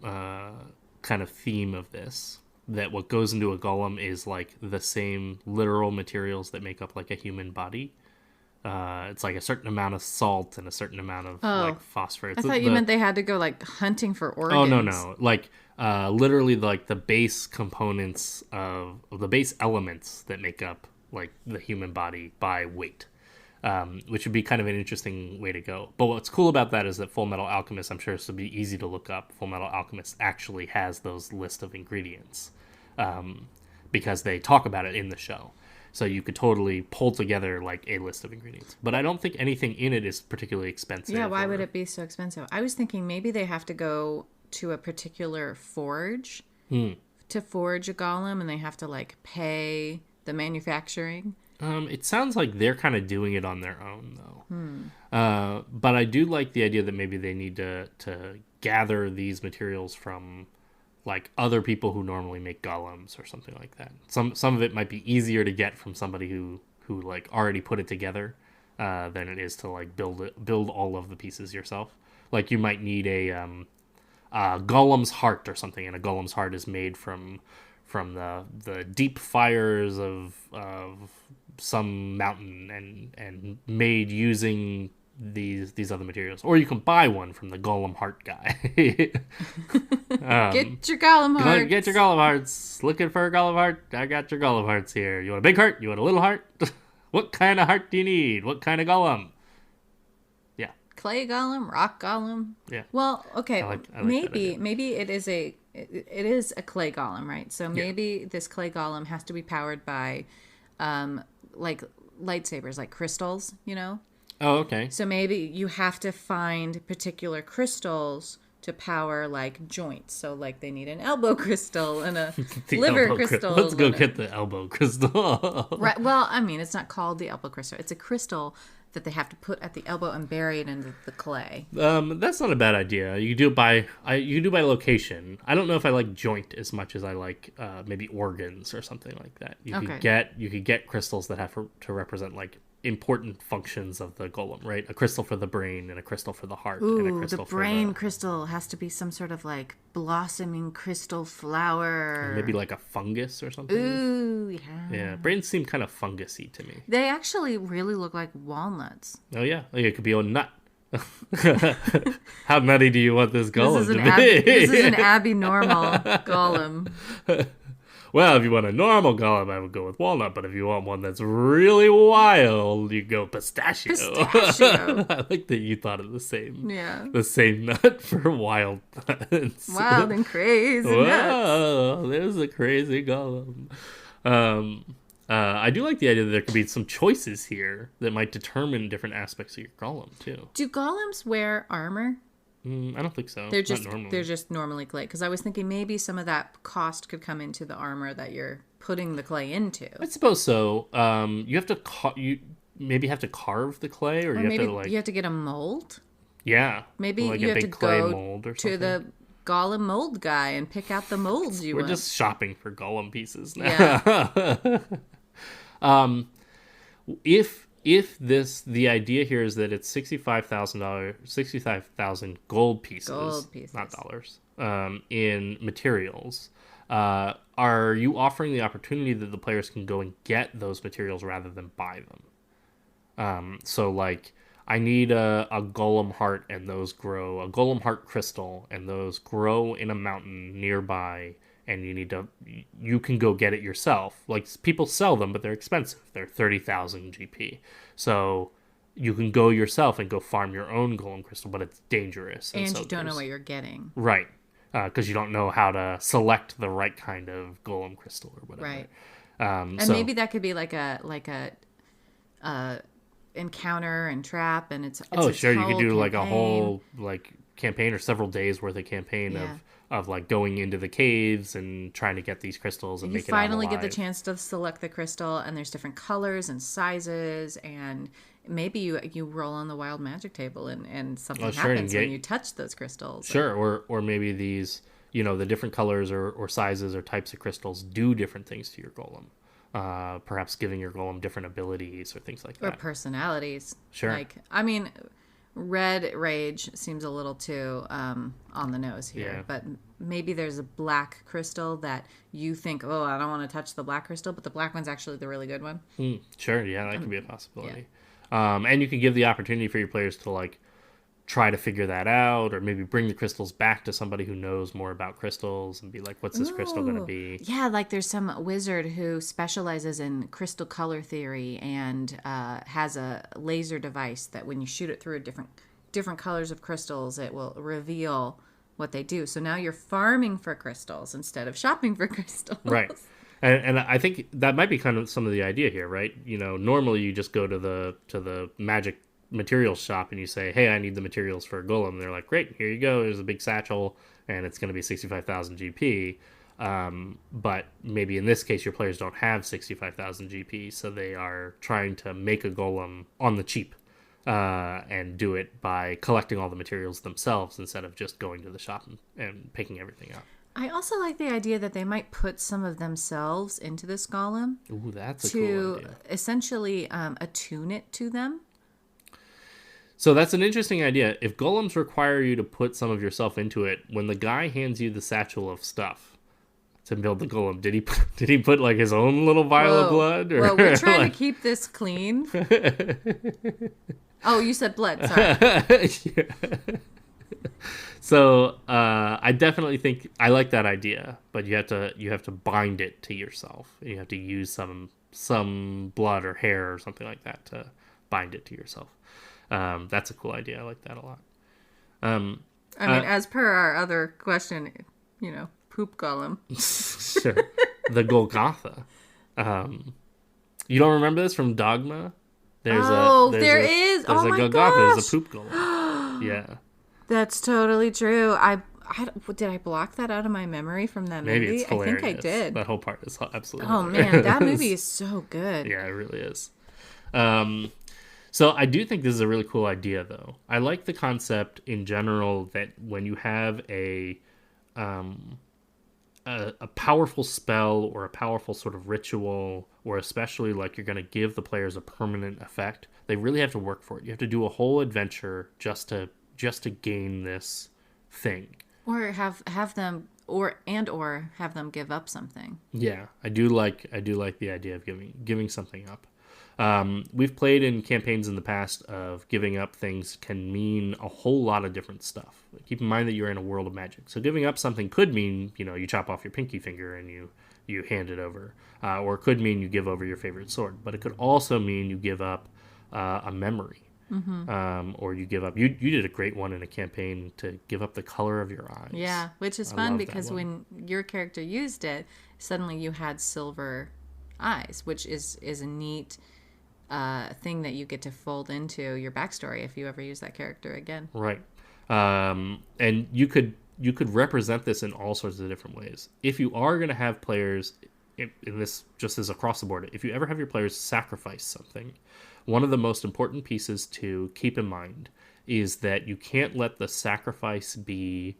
kind of theme of this. That what goes into a golem is like the same literal materials that make up like a human body. It's like a certain amount of salt and a certain amount of like phosphorus. I thought you meant they had to go like hunting for organs. Oh no! Like literally like the base components of the base elements that make up like the human body by weight. Which would be kind of an interesting way to go. But what's cool about that is that Full Metal Alchemist, I'm sure this would be easy to look up. Full Metal Alchemist actually has those list of ingredients because they talk about it in the show. So you could totally pull together like a list of ingredients. But I don't think anything in it is particularly expensive. Yeah, why would it be so expensive? I was thinking maybe they have to go to a particular forge to forge a golem, and they have to like pay the manufacturing. It sounds like they're kind of doing it on their own, though. But I do like the idea that maybe they need to gather these materials from like other people who normally make golems or something like that. Some of it might be easier to get from somebody who like already put it together than it is to like build all of the pieces yourself. Like you might need a golem's heart or something, and a golem's heart is made from the deep fires of some mountain and made using these other materials. Or you can buy one from the golem heart guy. Get your golem hearts. Get your golem hearts. Looking for a golem heart? I got your golem hearts here. You want a big heart? You want a little heart? What kind of heart do you need? What kind of golem? Yeah. Clay golem, rock golem. Yeah. Well, okay. I like maybe it is a clay golem, right? So maybe this clay golem has to be powered by like lightsabers, like crystals, Oh, okay. So maybe you have to find particular crystals to power like joints. So like they need an elbow crystal and a The liver elbow crystal. Let's go and get the elbow crystal. right. Well, I mean, it's not called the elbow crystal. It's a crystal that they have to put at the elbow and bury it into the clay. That's not a bad idea. You do it by location. I don't know if I like joint as much as I like maybe organs or something like that. You could get crystals that have to represent like important functions of the golem, right? A crystal for the brain and a crystal for the heart. and a Ooh, crystal the brain crystal has to be some sort of like blossoming crystal flower. Maybe like a fungus or something. Ooh, yeah. Yeah, brains seem kind of fungusy to me. They actually really look like walnuts. Oh yeah, like it could be a nut. How nutty do you want this golem to be? This is an Abby normal golem. Well, if you want a normal golem, I would go with walnut. But if you want one that's really wild, you go pistachio. Pistachio. I like that you thought of the same. Yeah. The same nut for wild nuts. Wild and crazy nuts. Whoa, there's a crazy golem. I do like the idea that there could be some choices here that might determine different aspects of your golem too. Do golems wear armor? I don't think so. They're just normally clay. Because I was thinking maybe some of that cost could come into the armor that you're putting the clay into. I suppose so. You have to you maybe have to carve the clay, or you have to like you have to get a mold. Yeah, Maybe like you a have to big clay go mold or to something. the golem mold guy and pick out the molds you We're want. just shopping for golem pieces now. Yeah. If the idea here is that it's $65,000 gold pieces, not dollars, in materials, are you offering the opportunity that the players can go and get those materials rather than buy them? So like, I need a golem heart, and those grow, a golem heart crystal, and those grow in a mountain nearby, and you can go get it yourself. Like, people sell them, but they're expensive. They're 30,000 GP. So you can go yourself and go farm your own golem crystal, but it's dangerous. And so you don't know what you're getting. Right. Because you don't know how to select the right kind of golem crystal or whatever. Right. And maybe that could be like a encounter and trap, and it's sure, you could do campaign. Like a whole like campaign or several days worth of campaign of like going into the caves and trying to get these crystals and you finally get the chance to select the crystal, and there's different colors and sizes, and maybe you roll on the wild magic table and something happens when you touch those crystals. Sure, or maybe these, the different colors or sizes or types of crystals do different things to your golem. Perhaps giving your golem different abilities or things like that. Or personalities. Sure. Like, I mean, red rage seems a little too on the nose here. But maybe there's a black crystal that you think, oh, I don't want to touch the black crystal, but the black one's actually the really good one. Sure, yeah, that could be a possibility. Yeah. And you can give the opportunity for your players to, like, try to figure that out, or maybe bring the crystals back to somebody who knows more about crystals and be like, what's this crystal going to be? Yeah, like there's some wizard who specializes in crystal color theory and has a laser device that when you shoot it through different colors of crystals, it will reveal what they do. So now you're farming for crystals instead of shopping for crystals. Right. And I think that might be kind of some of the idea here, right? Normally you just go to the magic materials shop and you say, hey, I need the materials for a golem, and they're like, great, here you go, there's a big satchel, and it's going to be 65,000 GP. But maybe in this case your players don't have 65,000 GP, so they are trying to make a golem on the cheap, and do it by collecting all the materials themselves instead of just going to the shop and picking everything up. I also like the idea that they might put some of themselves into this golem. Ooh, that's a cool idea. To essentially attune it to them. So that's an interesting idea. If golems require you to put some of yourself into it, when the guy hands you the satchel of stuff to build the golem, did he put like his own little vial of blood? Or, well, we're trying to keep this clean. Oh, you said blood. Sorry. Yeah. So I definitely think I like that idea, but you have to bind it to yourself. You have to use some blood or hair or something like that to bind it to yourself. That's a cool idea. I like that a lot. I mean, as per our other question, poop golem. Sure. The Golgotha. You don't remember this from Dogma? There's there is. There's Oh a my Golgotha. gosh. There's a poop golem. Yeah. That's totally true. Did I block that out of my memory from that Maybe movie? it's hilarious. I think I did. That whole part is absolutely Oh hilarious. man, that movie is so good. Yeah, it really is. So I do think this is a really cool idea, though. I like the concept in general that when you have a powerful spell or a powerful sort of ritual, or especially like you're going to give the players a permanent effect, they really have to work for it. You have to do a whole adventure just to gain this thing. Or have them or have them give up something. Yeah, I do like the idea of giving something up. We've played in campaigns in the past of giving up things can mean a whole lot of different stuff. Keep in mind that you're in a world of magic. So giving up something could mean, you chop off your pinky finger and you hand it over. Or it could mean you give over your favorite sword. But it could also mean you give up a memory. Mm-hmm. Or you give up... You did a great one in a campaign to give up the color of your eyes. Yeah, which is fun because when your character used it, suddenly you had silver eyes, which is a neat... thing that you get to fold into your backstory if you ever use that character again. Right. And you could represent this in all sorts of different ways. If you are going to have players, in this just as across the board, if you ever have your players sacrifice something, one of the most important pieces to keep in mind is that you can't let the sacrifice be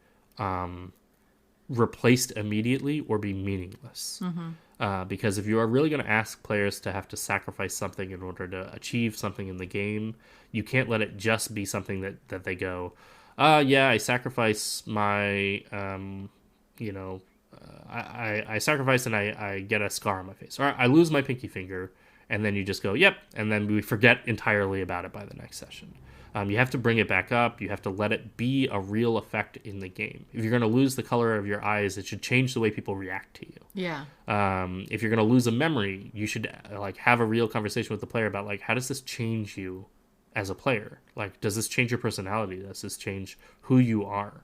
replaced immediately or be meaningless. Mm-hmm. Because if you are really going to ask players to have to sacrifice something in order to achieve something in the game, you can't let it just be something that they go, I sacrifice my, I sacrifice and I get a scar on my face. Or I lose my pinky finger, and then you just go, yep, and then we forget entirely about it by the next session. You have to bring it back up. You have to let it be a real effect in the game. If you're going to lose the color of your eyes, it should change the way people react to you. Yeah. If you're going to lose a memory, you should have a real conversation with the player about how does this change you as a player? Does this change your personality? Does this change who you are?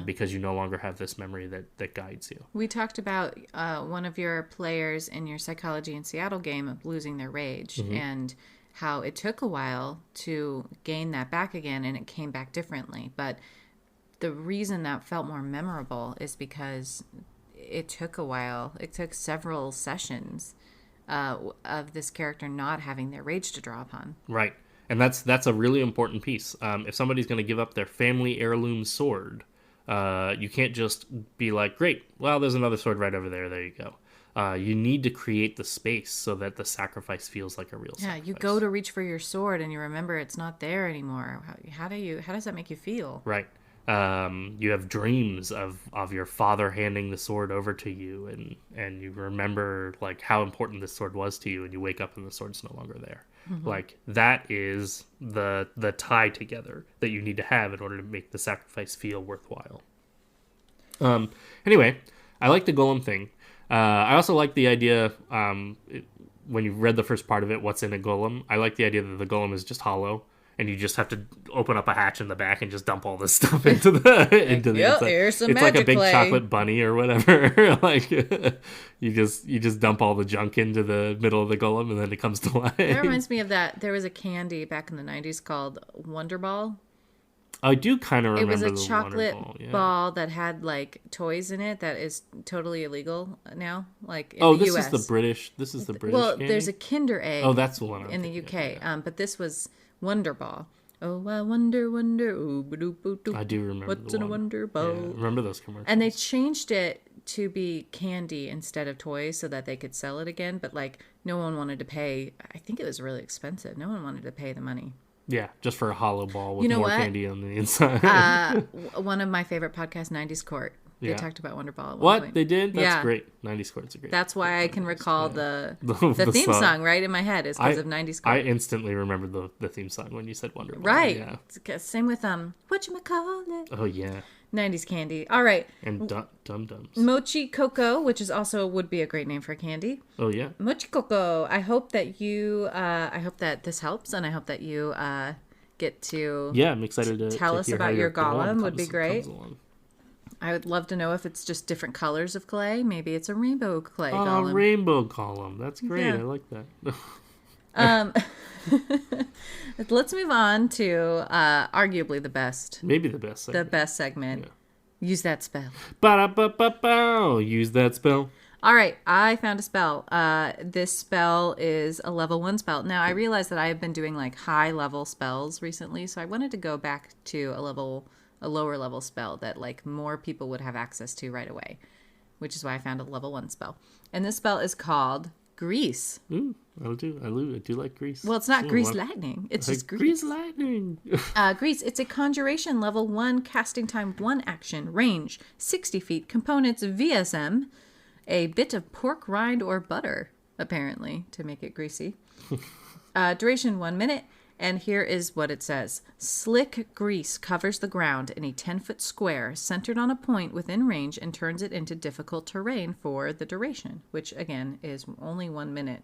Because you no longer have this memory that guides you. We talked about one of your players in your Psychology in Seattle game of losing their rage, mm-hmm. and how it took a while to gain that back again, and it came back differently. But the reason that felt more memorable is because it took a while. It took several sessions of this character not having their rage to draw upon. Right. And that's a really important piece. If somebody's going to give up their family heirloom sword, you can't just be like, great, well, there's another sword right over there. There you go. You need to create the space so that the sacrifice feels like a real sacrifice. Yeah, you go to reach for your sword and you remember it's not there anymore. How does that make you feel? Right. You have dreams of your father handing the sword over to you, and you remember how important this sword was to you, and you wake up and the sword's no longer there. Mm-hmm. That is the tie together that you need to have in order to make the sacrifice feel worthwhile. Anyway, I like the golem thing. I also like the idea, when you've read the first part of it, what's in a golem. I like the idea that the golem is just hollow, and you just have to open up a hatch in the back and just dump all this stuff into the inside. Here's some it's magic like a big clay. chocolate bunny or whatever. You just dump all the junk into the middle of the golem, and then it comes to life. That reminds me of that. There was a candy back in the 90s called Wonder Ball. I do kind of remember. It was a chocolate ball, yeah. ball that had toys in it that is totally illegal now. In this the US. is the British. This is the British. Well, candy? there's a Kinder Egg. Oh, that's the one in the UK. Yeah. But this was Wonder Ball. Oh, I wonder. Ooh, ba-doop, boop, I do remember. What's in a Wonder Ball? Yeah, remember those commercials? And they changed it to be candy instead of toys so that they could sell it again. But no one wanted to pay. I think it was really expensive. No one wanted to pay the money. Yeah, just for a hollow ball with more candy on the inside. One of my favorite podcasts, 90s Court. They talked about Wonder Ball at one point. They did? That's great. 90s Court's a great. That's why I can recall the theme song right in my head is because of 90s Court. I instantly remembered the theme song when you said Wonder Ball. Right. Yeah. Same with whatchamacallit. Oh, yeah. 90s candy. All right. And Dum Dums. Mochi Coco, which is also would be a great name for candy. Oh, yeah. Mochi Coco. I hope that this helps, and I hope that you get to I'm excited to tell us about your golem would be great. Along. I would love to know if it's just different colors of clay. Maybe it's a rainbow clay golem. Rainbow golem. That's great. Yeah. I like that. Let's move on to arguably the best. Maybe the best segment. The best segment. Yeah. Use that spell. Ba-da-ba-ba-bow. Use that spell. All right, I found a spell. This spell is a level 1 spell. Now, I realize that I have been doing like high level spells recently, so I wanted to go back to a lower level spell that like more people would have access to right away, which is why I found a level 1 spell. And this spell is called Grease. Ooh, I do like grease. Well, it's not grease lightning. It's just grease. Grease lightning. Grease. It's a conjuration level 1, casting time 1 action, range 60 feet, components VSM, a bit of pork rind or butter, apparently, to make it greasy. Duration 1 minute. And here is what it says. Slick grease covers the ground in a 10-foot square centered on a point within range and turns it into difficult terrain for the duration, which, again, is only 1 minute.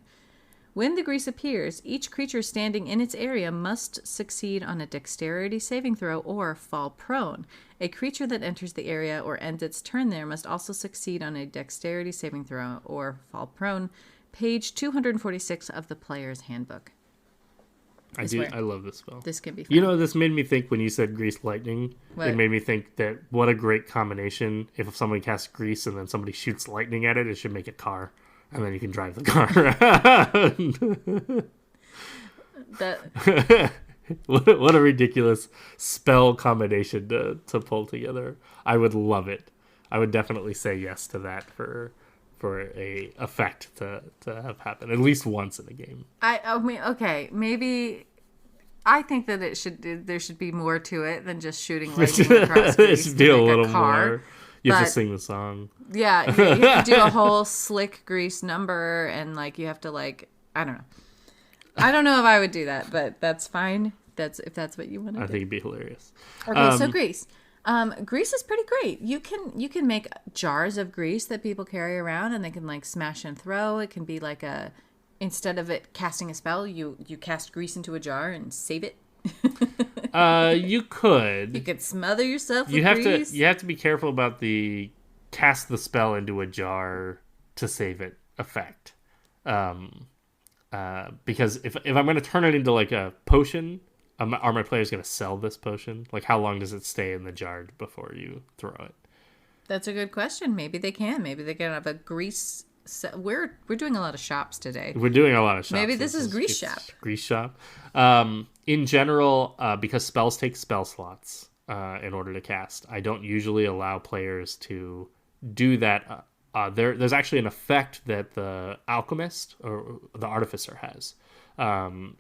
When the grease appears, each creature standing in its area must succeed on a dexterity saving throw or fall prone. A creature that enters the area or ends its turn there must also succeed on a dexterity saving throw or fall prone. Page 246 of the player's handbook. I love this spell. This can be fun. You know, this made me think when you said grease lightning. What? It made me think that what a great combination. If somebody casts grease and then somebody shoots lightning at it, it should make a car. And then you can drive the car around. What a ridiculous spell combination to pull together. I would love it. I would definitely say yes to that for a effect to have happen at least once in a game. I mean, okay, maybe I think that there should be more to it than just shooting lightning across grease. It should be a little more. You have to sing the song. Yeah, you have to do a whole slick grease number, and like you have to like I don't know. I don't know if I would do that, but that's fine. If that's what you want to do. I think it'd be hilarious. Okay, so grease. Grease is pretty great. You can make jars of grease that people carry around, and they can like smash and throw. It can be like instead of it casting a spell, you cast grease into a jar and save it. You could. You could smother yourself with grease. You have to be careful about the cast the spell into a jar to save it effect. Because if I'm going to turn it into like a potion, are my players going to sell this potion? Like, how long does it stay in the jar before you throw it? That's a good question. Maybe they can. Maybe they can have a grease. We're doing a lot of shops today. We're doing a lot of shops. Maybe this is grease shop. Grease shop. In general, because spells take spell slots in order to cast, I don't usually allow players to do that. There's actually an effect that the alchemist or the artificer has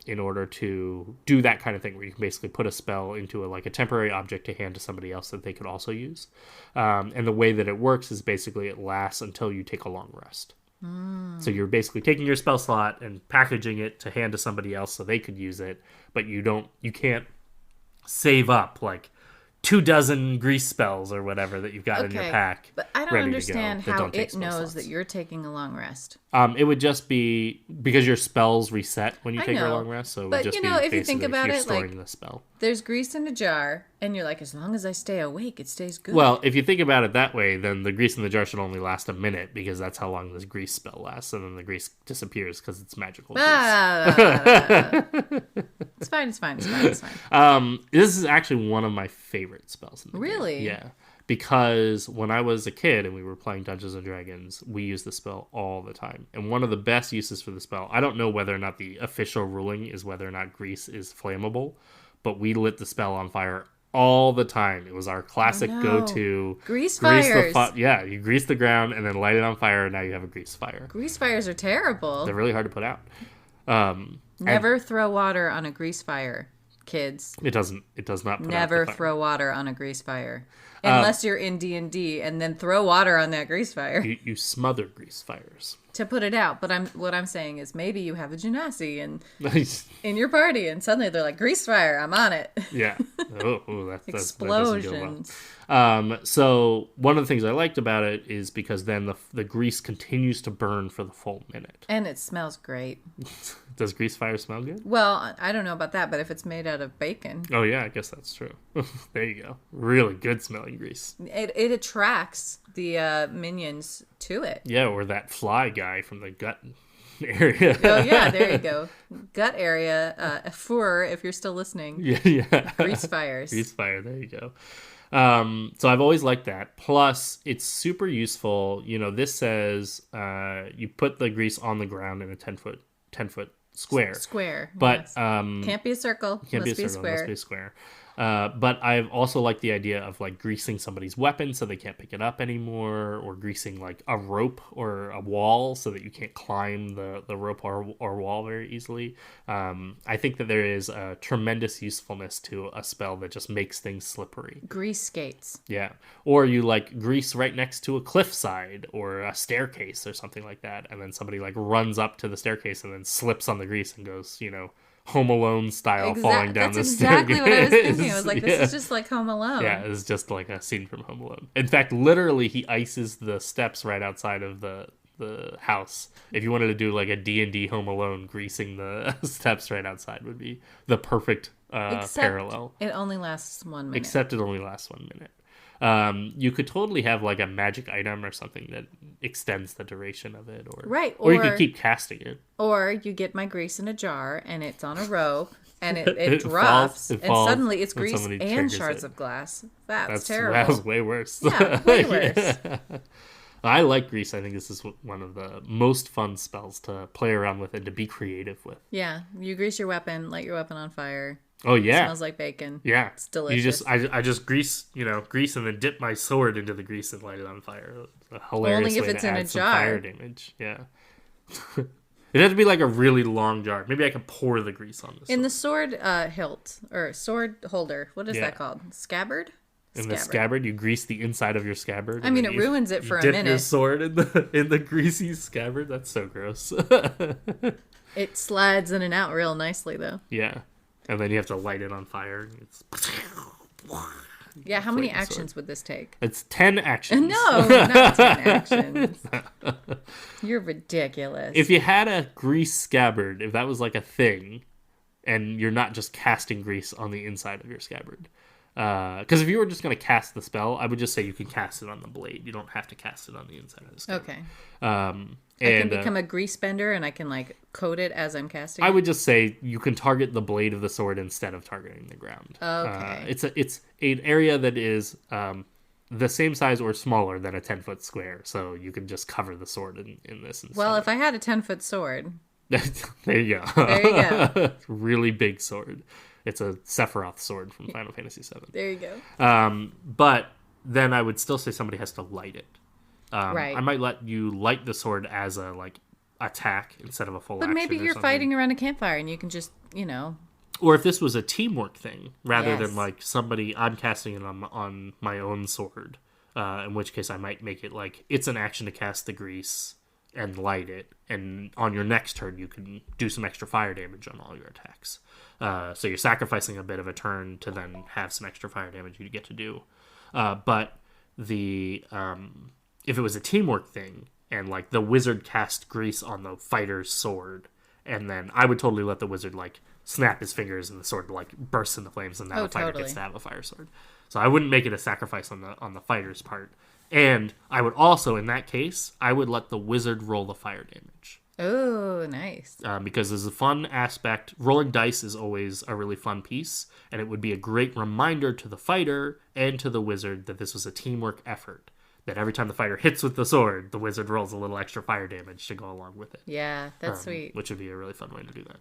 in order to do that kind of thing, where you can basically put a spell into a temporary object to hand to somebody else that they could also use. And the way that it works is basically it lasts until you take a long rest. So you're basically taking your spell slot and packaging it to hand to somebody else so they could use it, but you can't save up like 24 grease spells or whatever that you've got in your pack. But I don't understand how it knows that you're taking a long rest. It would just be because your spells reset when you take a long rest. So it would just be if you think about it, storing the spell. There's grease in a jar, and you're like, as long as I stay awake, it stays good. Well, if you think about it that way, then the grease in the jar should only last a minute, because that's how long this grease spell lasts, and then the grease disappears because it's magical grease. It's fine. This is actually one of my favorite spells in the Really? game. Yeah. Because when I was a kid and we were playing Dungeons & Dragons, we used the spell all the time. And one of the best uses for the spell, I don't know whether or not the official ruling is whether or not grease is flammable, but we lit the spell on fire all the time. It was our classic go-to. Grease fires. You grease the ground and then light it on fire, and now you have a grease fire. Grease fires are terrible. They're really hard to put out. Never throw water on a grease fire, kids. It does not put out the fire. Never throw water on a grease fire. Unless you're in D&D, and then throw water on that grease fire. You smother grease fires to put it out. But what I'm saying is maybe you have a genasi in your party, and suddenly they're like, grease fire, I'm on it. Yeah. That explosions. That doesn't go well. So one of the things I liked about it is because then the grease continues to burn for the full minute. And it smells great. Does grease fire smell good? Well, I don't know about that, but if it's made out of bacon. Oh, yeah, I guess that's true. There you go. Really good smelling grease. It attracts the minions to it. Yeah, or that fly guy from the gut. area. Oh yeah, there you go. Gut area, four if you're still listening. Yeah. Grease fires. Grease fire. There you go. So I've always liked that. Plus, it's super useful. This says you put the grease on the ground in a 10-foot square. Square. But yes. Can't be a circle. Can't must be a circle. square. Must be a square. But I've also liked the idea of like greasing somebody's weapon so they can't pick it up anymore, or greasing like a rope or a wall so that you can't climb the rope or wall very easily. I think that there is a tremendous usefulness to a spell that just makes things slippery. Grease skates. Yeah. Or you like grease right next to a cliffside or a staircase or something like that, and then somebody like runs up to the staircase and then slips on the grease and goes, Home Alone style falling down the stairs. That's exactly what I was thinking. I was like, this is just like Home Alone. Yeah, it's just like a scene from Home Alone. In fact, literally, he ices the steps right outside of the house. If you wanted to do like a D&D Home Alone, greasing the steps right outside would be the perfect parallel. It only lasts 1 minute. Except it only lasts 1 minute. You could totally have like a magic item or something that extends the duration of it, or you could keep casting it, or you get my grease in a jar and it's on a rope and it drops and suddenly it's grease and shards of glass. That's terrible. That was way worse. Yeah, way worse. Yeah. I like grease. I think this is one of the most fun spells to play around with and to be creative with. Yeah, you grease your weapon, light your weapon on fire. Oh yeah, it smells like bacon. Yeah, it's delicious. I just grease and then dip my sword into the grease and light it on fire. A hilarious Only if way it's to in add a some jar. fire damage. Yeah, it has to be like a really long jar. Maybe I can pour the grease on this. In the sword hilt or sword holder, what is that called? Scabbard. In the scabbard, you grease the inside of your scabbard. I mean, it ruins it for a minute. minute. Dip your sword in the greasy scabbard. That's so gross. It slides in and out real nicely, though. Yeah. And then you have to light it on fire. Yeah, how many actions would this take? It's 10 actions. No, not 10 actions. You're ridiculous. If you had a grease scabbard, if that was like a thing, and you're not just casting grease on the inside of your scabbard. Because if you were just going to cast the spell, I would just say you can cast it on the blade. You don't have to cast it on the inside of the scabbard. Okay. I can become a grease bender and I can like coat it as I'm casting. I would just say you can target the blade of the sword instead of targeting the ground. Okay. It's an area that is the same size or smaller than a 10-foot square, so you can just cover the sword in this instead. Well, if I had a 10-foot sword. There you go. There you go. Really big sword. It's a Sephiroth sword from Final Fantasy VII. There you go. But then I would still say somebody has to light it. Right. I might let you light the sword as a attack instead of a full action. But maybe you're fighting around a campfire and you can just, Or if this was a teamwork thing, rather Yes. than somebody, I'm casting it on my own sword. In which case I might make it it's an action to cast the grease and light it, and on your next turn you can do some extra fire damage on all your attacks. So you're sacrificing a bit of a turn to then have some extra fire damage you get to do. But the if it was a teamwork thing and the wizard cast grease on the fighter's sword, and then I would totally let the wizard snap his fingers and the sword bursts into flames, and now the fighter gets to have a fire sword. So I wouldn't make it a sacrifice on the fighter's part. And I would also, in that case, I would let the wizard roll the fire damage. Oh, nice. Because there's a fun aspect. Rolling dice is always a really fun piece, and it would be a great reminder to the fighter and to the wizard that this was a teamwork effort. That every time the fighter hits with the sword, the wizard rolls a little extra fire damage to go along with it. Yeah, that's sweet. Which would be a really fun way to do that.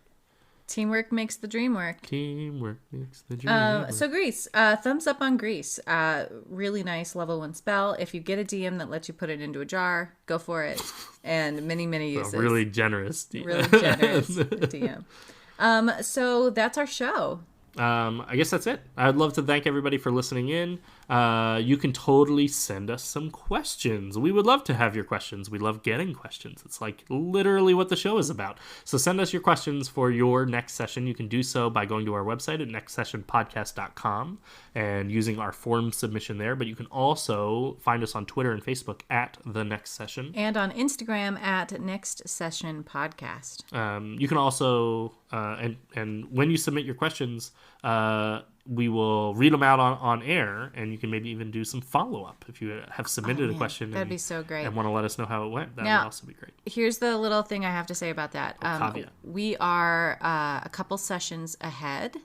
Teamwork makes the dream work. Teamwork makes the dream work. So Grease, thumbs up on Grease. Really nice level 1 spell. If you get a DM that lets you put it into a jar, go for it. And many uses. Really generous DM. Really generous DM. So that's our show. I guess that's it. I'd love to thank everybody for listening in. You can totally send us some questions. We would love to have your questions. We love getting questions. It's literally what the show is about. So send us your questions for your next session. You can do so by going to our website at nextsessionpodcast.com and using our form submission there. But you can also find us on Twitter and Facebook at The Next Session. And on Instagram at Next Session Podcast. You can also, and when you submit your questions, we will read them out on air, and you can maybe even do some follow-up if you have submitted a question. That'd be so great. And want to let us know how it went. That would also be great. Here's the little thing I have to say about that. Caveat. We are a couple sessions ahead.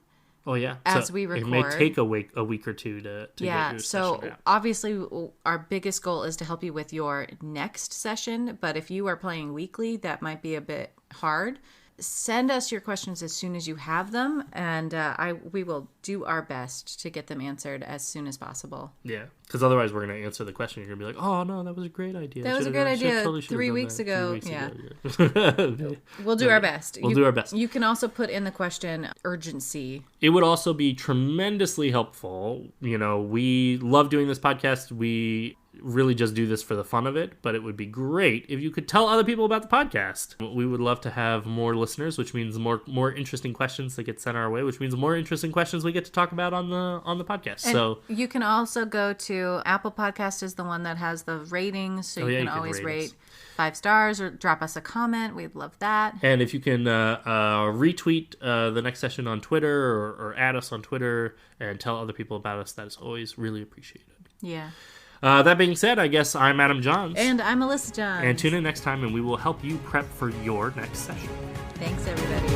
Oh, yeah. As we record. It may take a week or two to get your session out. Obviously our biggest goal is to help you with your next session, but if you are playing weekly, that might be a bit hard. Send us your questions as soon as you have them, and we will do our best to get them answered as soon as possible. Yeah, because otherwise we're going to answer the question. You're going to be like, oh, no, that was a great idea. That was a great idea totally 3 weeks ago. Yeah. We'll do our best. We'll do our best. You can also put in the question urgency. It would also be tremendously helpful. We love doing this podcast. We really just do this for the fun of it, but it would be great if you could tell other people about the podcast. We would love to have more listeners, which means more interesting questions that get sent our way, which means more interesting questions we get to talk about on the podcast. And so you can also go to Apple Podcast is the one that has the ratings, so you can always rate 5 stars or drop us a comment. We'd love that. And if you can retweet the next session on Twitter or add us on Twitter and tell other people about us, that is always really appreciated. Yeah. That being said, I guess I'm Adam Johns. And I'm Alyssa Johns. And tune in next time, and we will help you prep for your next session. Thanks, everybody.